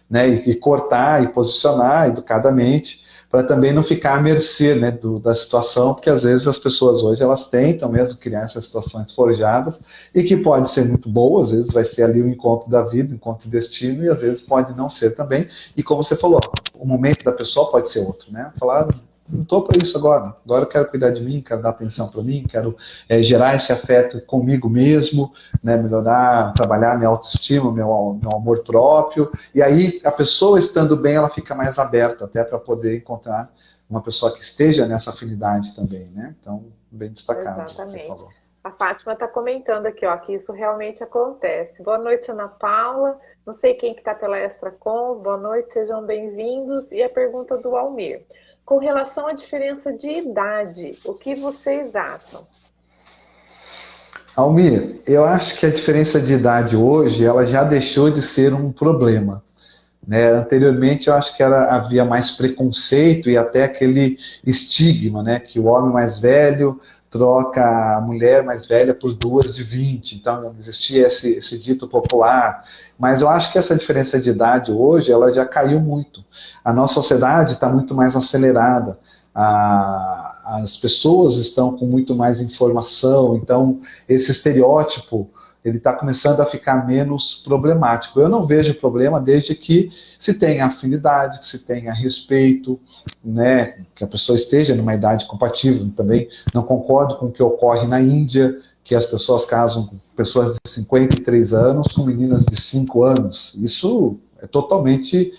né, e cortar e posicionar educadamente para também não ficar à mercê, né, da situação, porque às vezes as pessoas hoje elas tentam mesmo criar essas situações forjadas e que pode ser muito boa, às vezes vai ser ali o encontro da vida, o encontro do destino e às vezes pode não ser também. E como você falou, o momento da pessoa pode ser outro, né? Falar não estou para isso agora. Agora eu quero cuidar de mim, quero dar atenção para mim, quero gerar esse afeto comigo mesmo, né, melhorar, trabalhar minha autoestima, meu amor próprio. E aí, a pessoa estando bem, ela fica mais aberta até para poder encontrar uma pessoa que esteja nessa afinidade também, né? Então, bem destacado o que você Exatamente. falou. A Fátima está comentando aqui, ó, que isso realmente acontece. Boa noite, Ana Paula. Não sei quem que está pela Extra Com. Boa noite, sejam bem-vindos. E a pergunta do Almir. Com relação à diferença de idade, o que vocês acham? Almir, eu acho que a diferença de idade hoje, ela já deixou de ser um problema. Né? Anteriormente, eu acho que havia mais preconceito e até aquele estigma, né? Que o homem mais velho troca a mulher mais velha por duas de 20. Então, existia esse dito popular. Mas eu acho que essa diferença de idade hoje, ela já caiu muito. A nossa sociedade está muito mais acelerada. As pessoas estão com muito mais informação. Então, esse estereótipo ele está começando a ficar menos problemático. Eu não vejo problema desde que se tenha afinidade, que se tenha respeito, né, que a pessoa esteja numa idade compatível. Também não concordo com o que ocorre na Índia, que as pessoas casam com pessoas de 53 anos com meninas de 5 anos. Isso é totalmente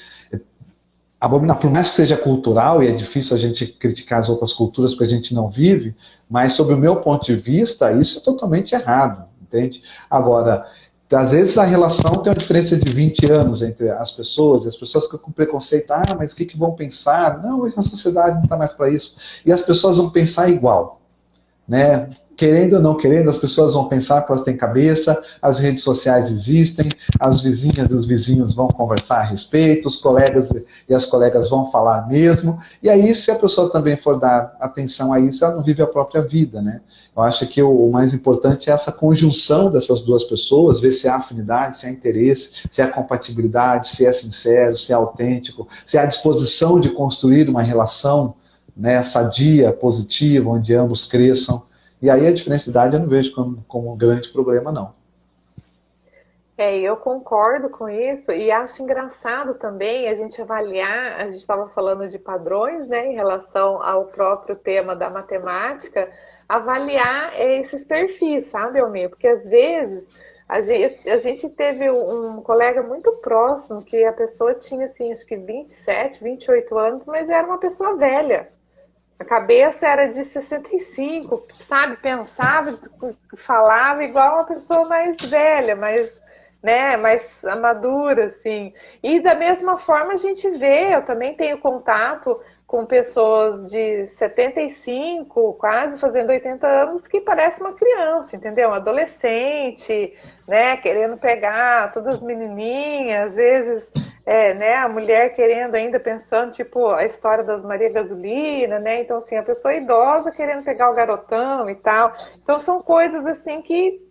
abominável. Por mais que seja cultural, e é difícil a gente criticar as outras culturas porque a gente não vive, mas sob o meu ponto de vista, isso é totalmente errado, entende? Agora, às vezes a relação tem uma diferença de 20 anos entre as pessoas, e as pessoas ficam com preconceito, mas o que vão pensar? Não, a sociedade não está mais para isso. E as pessoas vão pensar igual, né? Querendo ou não querendo, as pessoas vão pensar que elas têm cabeça, as redes sociais existem, as vizinhas e os vizinhos vão conversar a respeito, os colegas e as colegas vão falar mesmo, e aí se a pessoa também for dar atenção a isso, ela não vive a própria vida, né? Eu acho que o mais importante é essa conjunção dessas duas pessoas, ver se há afinidade, se há interesse, se há compatibilidade, se é sincero, se é autêntico, se há disposição de construir uma relação, né, sadia, positiva, onde ambos cresçam. E aí a diferença de idade eu não vejo como um grande problema, não. Eu concordo com isso e acho engraçado também a gente avaliar, a gente estava falando de padrões, né, em relação ao próprio tema da matemática, avaliar esses perfis, sabe, Almir? Porque às vezes a gente teve um colega muito próximo que a pessoa tinha, assim, acho que 27, 28 anos, mas era uma pessoa velha. A cabeça era de 65, sabe? Pensava, falava igual uma pessoa mais velha, mais, né, mais madura, assim. E da mesma forma a gente vê, eu também tenho contato com pessoas de 75, quase fazendo 80 anos, que parece uma criança, entendeu? Um adolescente, né, querendo pegar todas as menininhas, às vezes né, a mulher querendo ainda, pensando, tipo, a história das Maria Gasolina, né, então, assim, a pessoa idosa querendo pegar o garotão e tal, então são coisas, assim, que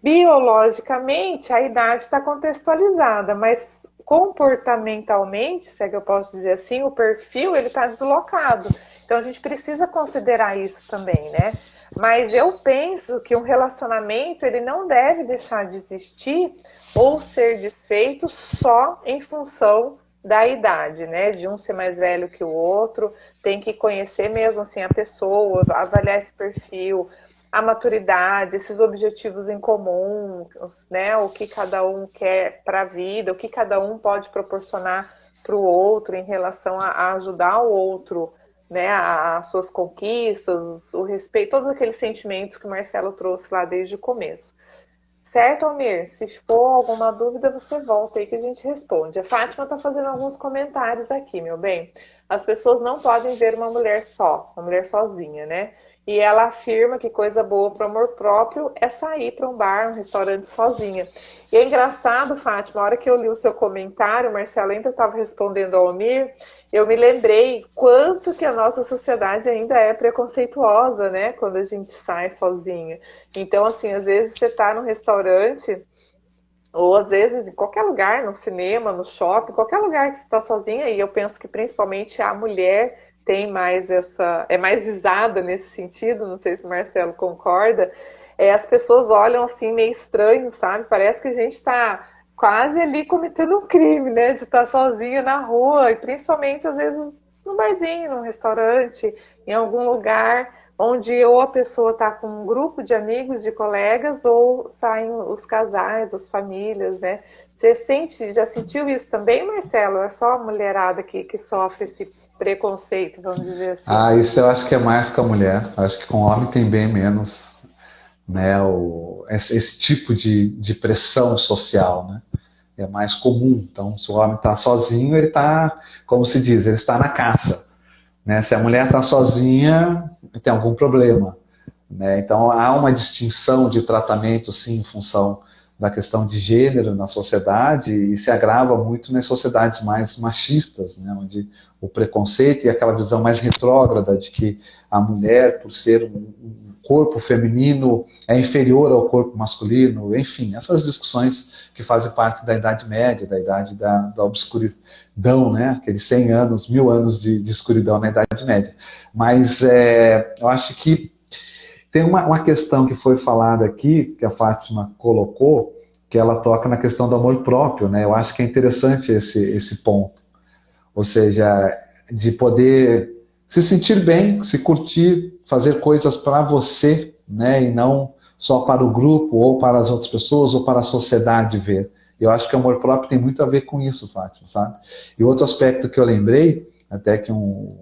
biologicamente a idade está contextualizada, mas comportamentalmente, se é que eu posso dizer assim, o perfil, ele está deslocado, então a gente precisa considerar isso também, né, mas eu penso que um relacionamento, ele não deve deixar de existir ou ser desfeito só em função da idade, né? De um ser mais velho que o outro, tem que conhecer mesmo assim a pessoa, avaliar esse perfil, a maturidade, esses objetivos em comum, né? O que cada um quer para a vida, o que cada um pode proporcionar para o outro em relação a ajudar o outro, né? As suas conquistas, o respeito, todos aqueles sentimentos que o Marcelo trouxe lá desde o começo. Certo, Almir? Se for alguma dúvida, você volta aí que a gente responde. A Fátima está fazendo alguns comentários aqui, meu bem. As pessoas não podem ver uma mulher só, uma mulher sozinha, né? E ela afirma que coisa boa para o amor próprio é sair para um bar, um restaurante sozinha. E é engraçado, Fátima, a hora que eu li o seu comentário, Marcelo ainda estava respondendo ao Almir, eu me lembrei quanto que a nossa sociedade ainda é preconceituosa, né? Quando a gente sai sozinha. Então, assim, às vezes você está num restaurante, ou às vezes em qualquer lugar, no cinema, no shopping, qualquer lugar que você está sozinha, e eu penso que principalmente a mulher tem mais essa, é mais visada nesse sentido, não sei se o Marcelo concorda, as pessoas olham assim meio estranho, sabe? Parece que a gente está quase ali cometendo um crime, né? De estar sozinha na rua, e principalmente às vezes no barzinho, num restaurante, em algum lugar onde ou a pessoa está com um grupo de amigos, de colegas, ou saem os casais, as famílias, né? Você sente, já sentiu isso também, Marcelo? É só a mulherada que sofre esse preconceito, vamos dizer assim? Ah, isso eu acho que é mais com a mulher. Acho que com o homem tem bem menos, né, esse tipo de pressão social, né? É mais comum. Então, se o homem está sozinho, ele está, como se diz, ele está na caça, né? Se a mulher está sozinha, tem algum problema, né? Então, há uma distinção de tratamento, sim, em função da questão de gênero na sociedade e se agrava muito nas sociedades mais machistas, né? Onde o preconceito e aquela visão mais retrógrada de que a mulher, por ser um corpo feminino, é inferior ao corpo masculino, enfim, essas discussões que fazem parte da Idade Média, da idade da obscuridão, né? Aqueles 100 anos, 1000 anos de escuridão na Idade Média. Mas eu acho que tem uma questão que foi falada aqui, que a Fátima colocou, que ela toca na questão do amor próprio, né? Eu acho que é interessante esse ponto. Ou seja, de poder se sentir bem, se curtir, fazer coisas para você, né? E não só para o grupo, ou para as outras pessoas, ou para a sociedade ver. Eu acho que o amor próprio tem muito a ver com isso, Fátima, sabe? E outro aspecto que eu lembrei, até que um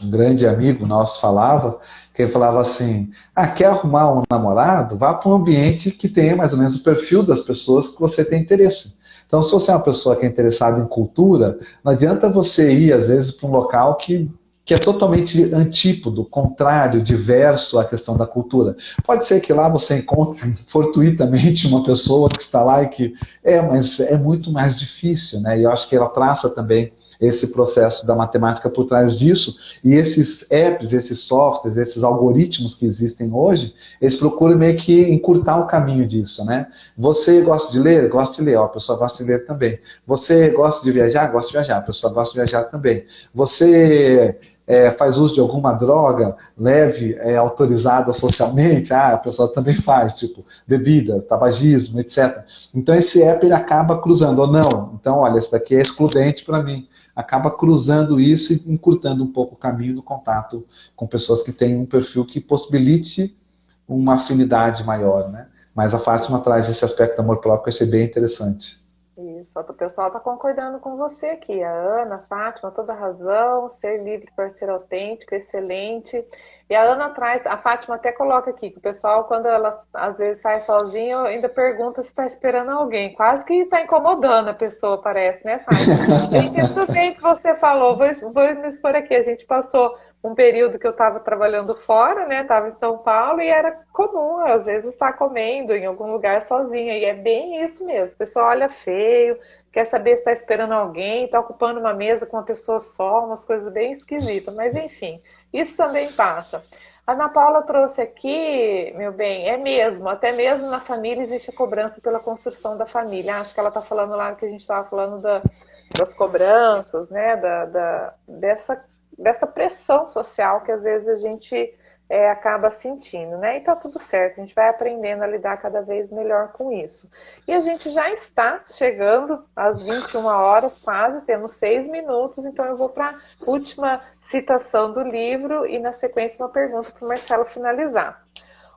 grande amigo nosso falava, que ele falava assim, quer arrumar um namorado? Vá para um ambiente que tenha mais ou menos o perfil das pessoas que você tem interesse. Então, se você é uma pessoa que é interessada em cultura, não adianta você ir, às vezes, para um local que é totalmente antípodo, contrário, diverso à questão da cultura. Pode ser que lá você encontre fortuitamente uma pessoa que está lá e que mas é muito mais difícil, né? E eu acho que ela traça também esse processo da matemática por trás disso, e esses apps, esses softwares, esses algoritmos que existem hoje, eles procuram meio que encurtar o caminho disso, né? Você gosta de ler? Gosta de ler, a pessoa gosta de ler também. Você gosta de viajar? Gosta de viajar, a pessoa gosta de viajar também. Você faz uso de alguma droga leve, autorizada socialmente, a pessoa também faz, tipo bebida, tabagismo, etc. Então esse app ele acaba cruzando, ou não, então olha, esse daqui é excludente para mim. Acaba cruzando isso e encurtando um pouco o caminho do contato com pessoas que têm um perfil que possibilite uma afinidade maior, né? Mas a Fátima traz esse aspecto do amor próprio que eu achei bem interessante. Isso, o pessoal está concordando com você aqui. A Ana, a Fátima, toda razão. Ser livre para ser autêntico, excelente. E a Ana traz, a Fátima até coloca aqui que o pessoal, quando ela às vezes sai sozinha, ainda pergunta se está esperando alguém. Quase que está incomodando a pessoa, parece, né, Fátima? Eu entendo bem o que você falou. Vou me expor aqui. A gente passou um período que eu estava trabalhando fora, né? Estava em São Paulo e era comum, às vezes, estar comendo em algum lugar sozinha. E é bem isso mesmo. O pessoal olha feio, quer saber se está esperando alguém, está ocupando uma mesa com uma pessoa só, umas coisas bem esquisitas. Mas, enfim, isso também passa. A Ana Paula trouxe aqui, meu bem, é mesmo, até mesmo na família existe a cobrança pela construção da família. Acho que ela está falando lá que a gente estava falando das cobranças, né? Dessa pressão social que às vezes a gente acaba sentindo, né? E tá tudo certo, a gente vai aprendendo a lidar cada vez melhor com isso. E a gente já está chegando às 21 horas, quase, temos 6 minutos, então eu vou para a última citação do livro e na sequência uma pergunta para o Marcelo finalizar.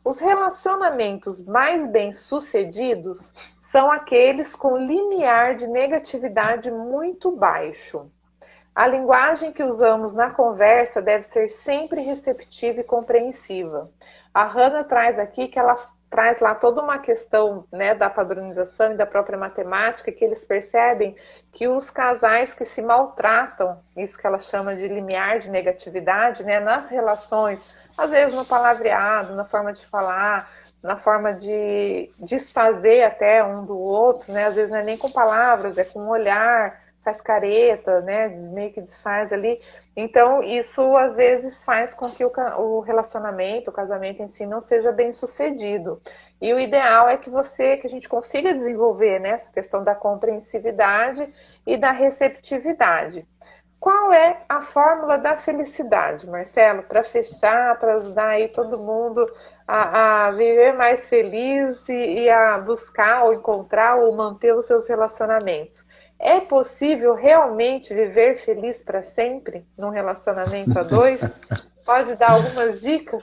Os relacionamentos mais bem-sucedidos são aqueles com limiar de negatividade muito baixo. A linguagem que usamos na conversa deve ser sempre receptiva e compreensiva. A Hannah traz aqui que ela traz lá toda uma questão, né, da padronização e da própria matemática, que eles percebem que os casais que se maltratam, isso que ela chama de limiar de negatividade, né, nas relações, às vezes no palavreado, na forma de falar, na forma de desfazer até um do outro, né, às vezes não é nem com palavras, é com um olhar, faz careta, né, meio que desfaz ali. Então, isso às vezes faz com que o relacionamento, o casamento em si não seja bem sucedido. E o ideal é que a gente consiga desenvolver, né, essa questão da compreensividade e da receptividade. Qual é a fórmula da felicidade, Marcelo? Para fechar, para ajudar aí todo mundo a viver mais feliz e a buscar ou encontrar ou manter os seus relacionamentos. É possível realmente viver feliz para sempre num relacionamento a dois? Pode dar algumas dicas?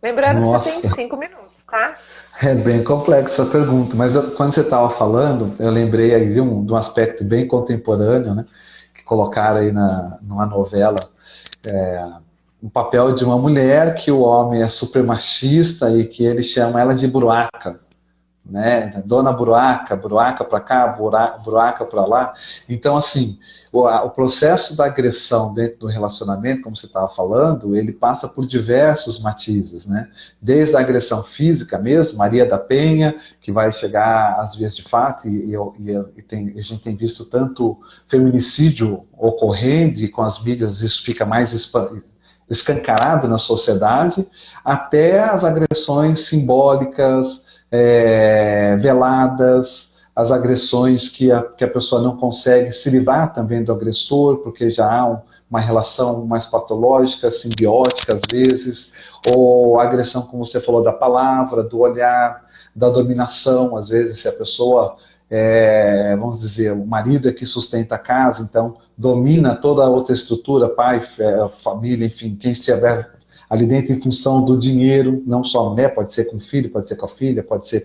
Lembrando que você tem Nossa, 5 minutos, tá? é bem complexa a pergunta, mas quando você estava falando, eu lembrei aí de um aspecto bem contemporâneo, né, que colocaram aí numa novela, um papel de uma mulher que o homem é super machista e que ele chama ela de bruaca, né? Dona Buraca, Buraca para cá, Buraca para lá. Então, assim, o processo da agressão dentro do relacionamento, como você estava falando, ele passa por diversos matizes, né? Desde a agressão física mesmo, Maria da Penha, que vai chegar às vias de fato, a gente tem visto tanto feminicídio ocorrendo, e com as mídias isso fica mais escancarado na sociedade, até as agressões simbólicas, veladas, as agressões que a pessoa não consegue se livrar também do agressor, porque já há uma relação mais patológica, simbiótica às vezes, ou a agressão, como você falou, da palavra, do olhar, da dominação, às vezes se a pessoa, vamos dizer, o marido é que sustenta a casa, então domina toda a outra estrutura, pai, família, enfim, quem estiver ali dentro em função do dinheiro, não só a mulher, pode ser com o filho, pode ser com a filha, pode ser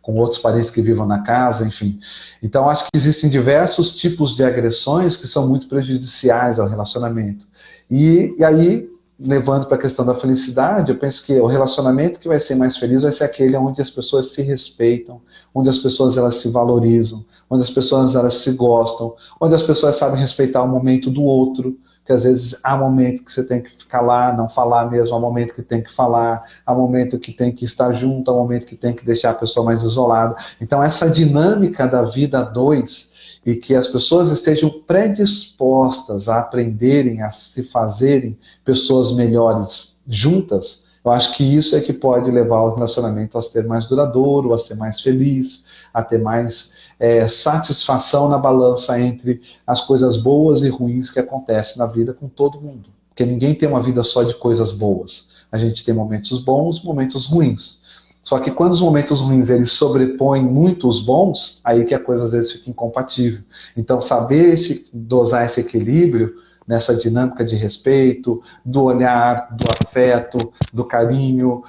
com outros parentes que vivam na casa, enfim. Então, acho que existem diversos tipos de agressões que são muito prejudiciais ao relacionamento. E aí, levando para a questão da felicidade, eu penso que o relacionamento que vai ser mais feliz vai ser aquele onde as pessoas se respeitam, onde as pessoas elas se valorizam, onde as pessoas elas se gostam, onde as pessoas sabem respeitar o momento do outro, que às vezes há momento que você tem que ficar lá, não falar mesmo, há momento que tem que falar, há momento que tem que estar junto, há momento que tem que deixar a pessoa mais isolada. Então essa dinâmica da vida a dois, e que as pessoas estejam predispostas a aprenderem, a se fazerem pessoas melhores juntas, eu acho que isso é que pode levar o relacionamento a ser mais duradouro, a ser mais feliz, a ter mais satisfação na balança entre as coisas boas e ruins que acontecem na vida com todo mundo. Porque ninguém tem uma vida só de coisas boas. A gente tem momentos bons, momentos ruins. Só que quando os momentos ruins eles sobrepõem muito os bons, aí que a coisa às vezes fica incompatível. Então saber dosar esse equilíbrio nessa dinâmica de respeito, do olhar, do afeto, do carinho,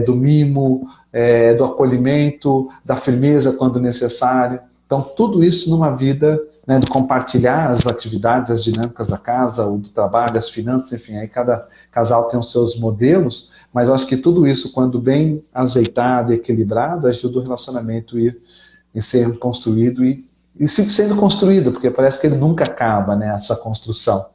do mimo, do acolhimento, da firmeza quando necessário. Então, tudo isso numa vida, né, de compartilhar as atividades, as dinâmicas da casa, o do trabalho, as finanças, enfim, aí cada casal tem os seus modelos, mas eu acho que tudo isso, quando bem azeitado e equilibrado, ajuda o relacionamento a ir sendo construído e sendo construído, porque parece que ele nunca acaba, né, essa construção.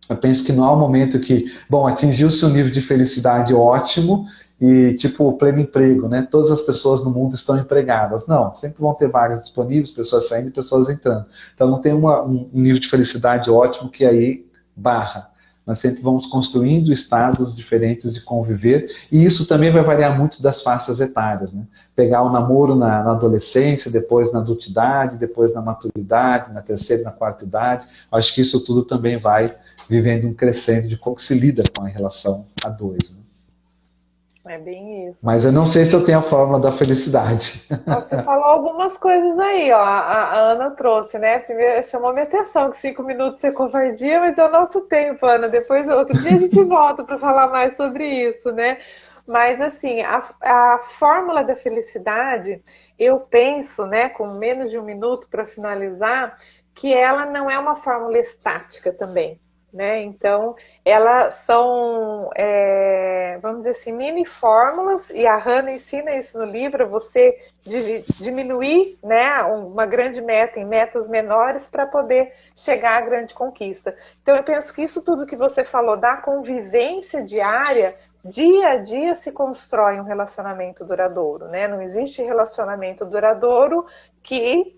Eu penso que não há um momento que, bom, atingiu-se um nível de felicidade ótimo e, tipo, pleno emprego, né? Todas as pessoas no mundo estão empregadas. Não, sempre vão ter vagas disponíveis, pessoas saindo e pessoas entrando. Então, não tem um nível de felicidade ótimo que aí barra. Nós sempre vamos construindo estados diferentes de conviver, e isso também vai variar muito das faixas etárias, né? Pegar o namoro na adolescência, depois na adultidade, depois na maturidade, na terceira e na quarta idade. Acho que isso tudo também vai vivendo um crescendo de como se lida com a relação a dois. Né? É bem isso. Mas eu não sei se eu tenho a fórmula da felicidade. Você falou algumas coisas aí, ó. A Ana trouxe, né? Primeiro chamou minha atenção que 5 minutos é covardia, mas é o nosso tempo, Ana. Depois, outro dia a gente volta para falar mais sobre isso, né? Mas assim, a fórmula da felicidade, eu penso, né, com menos de 1 minuto para finalizar, que ela não é uma fórmula estática também. Né? Então, elas são, vamos dizer assim, mini fórmulas, e a Hannah ensina isso no livro, você diminuir, né, uma grande meta em metas menores para poder chegar à grande conquista. Então, eu penso que isso tudo que você falou da convivência diária, dia a dia se constrói um relacionamento duradouro, né? Não existe relacionamento duradouro que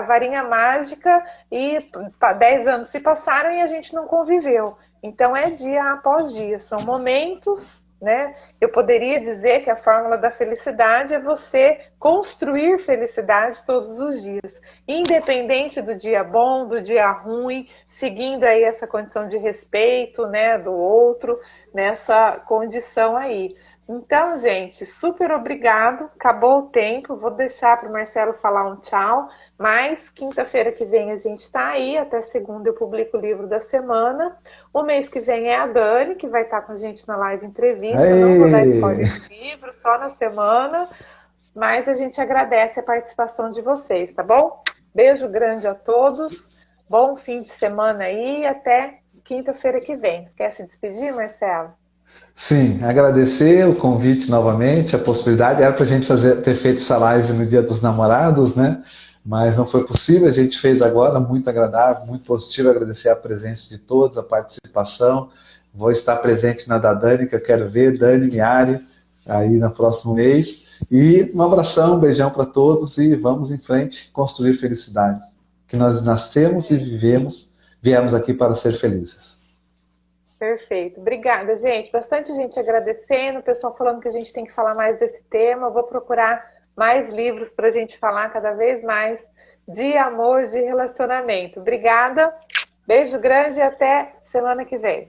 varinha mágica e 10 anos se passaram e a gente não conviveu. Então é dia após dia, são momentos, né? Eu poderia dizer que a fórmula da felicidade é você construir felicidade todos os dias, independente do dia bom, do dia ruim, seguindo aí essa condição de respeito, né, do outro, nessa condição aí. Então, gente, super obrigado. Acabou o tempo. Vou deixar para o Marcelo falar um tchau. Mas quinta-feira que vem a gente está aí. Até segunda eu publico o livro da semana. O mês que vem é a Dani, que vai estar com a gente na live entrevista. Não vou dar spoiler do livro, só na semana. Mas a gente agradece a participação de vocês, tá bom? Beijo grande a todos. Bom fim de semana aí. Até quinta-feira que vem. Esquece de despedir, Marcelo? Sim, agradecer o convite novamente, a possibilidade era para a gente ter feito essa live no Dia dos Namorados, né? Mas não foi possível, a gente fez agora, muito agradável, muito positivo, agradecer a presença de todos, a participação. Vou estar presente na da Dani, que eu quero ver, Dani Miari, aí no próximo mês. E um abração, um beijão para todos e vamos em frente construir felicidade. Que nós nascemos e viemos aqui para ser felizes. Perfeito. Obrigada, gente. Bastante gente agradecendo, o pessoal falando que a gente tem que falar mais desse tema. Eu vou procurar mais livros para a gente falar cada vez mais de amor, de relacionamento. Obrigada, beijo grande e até semana que vem.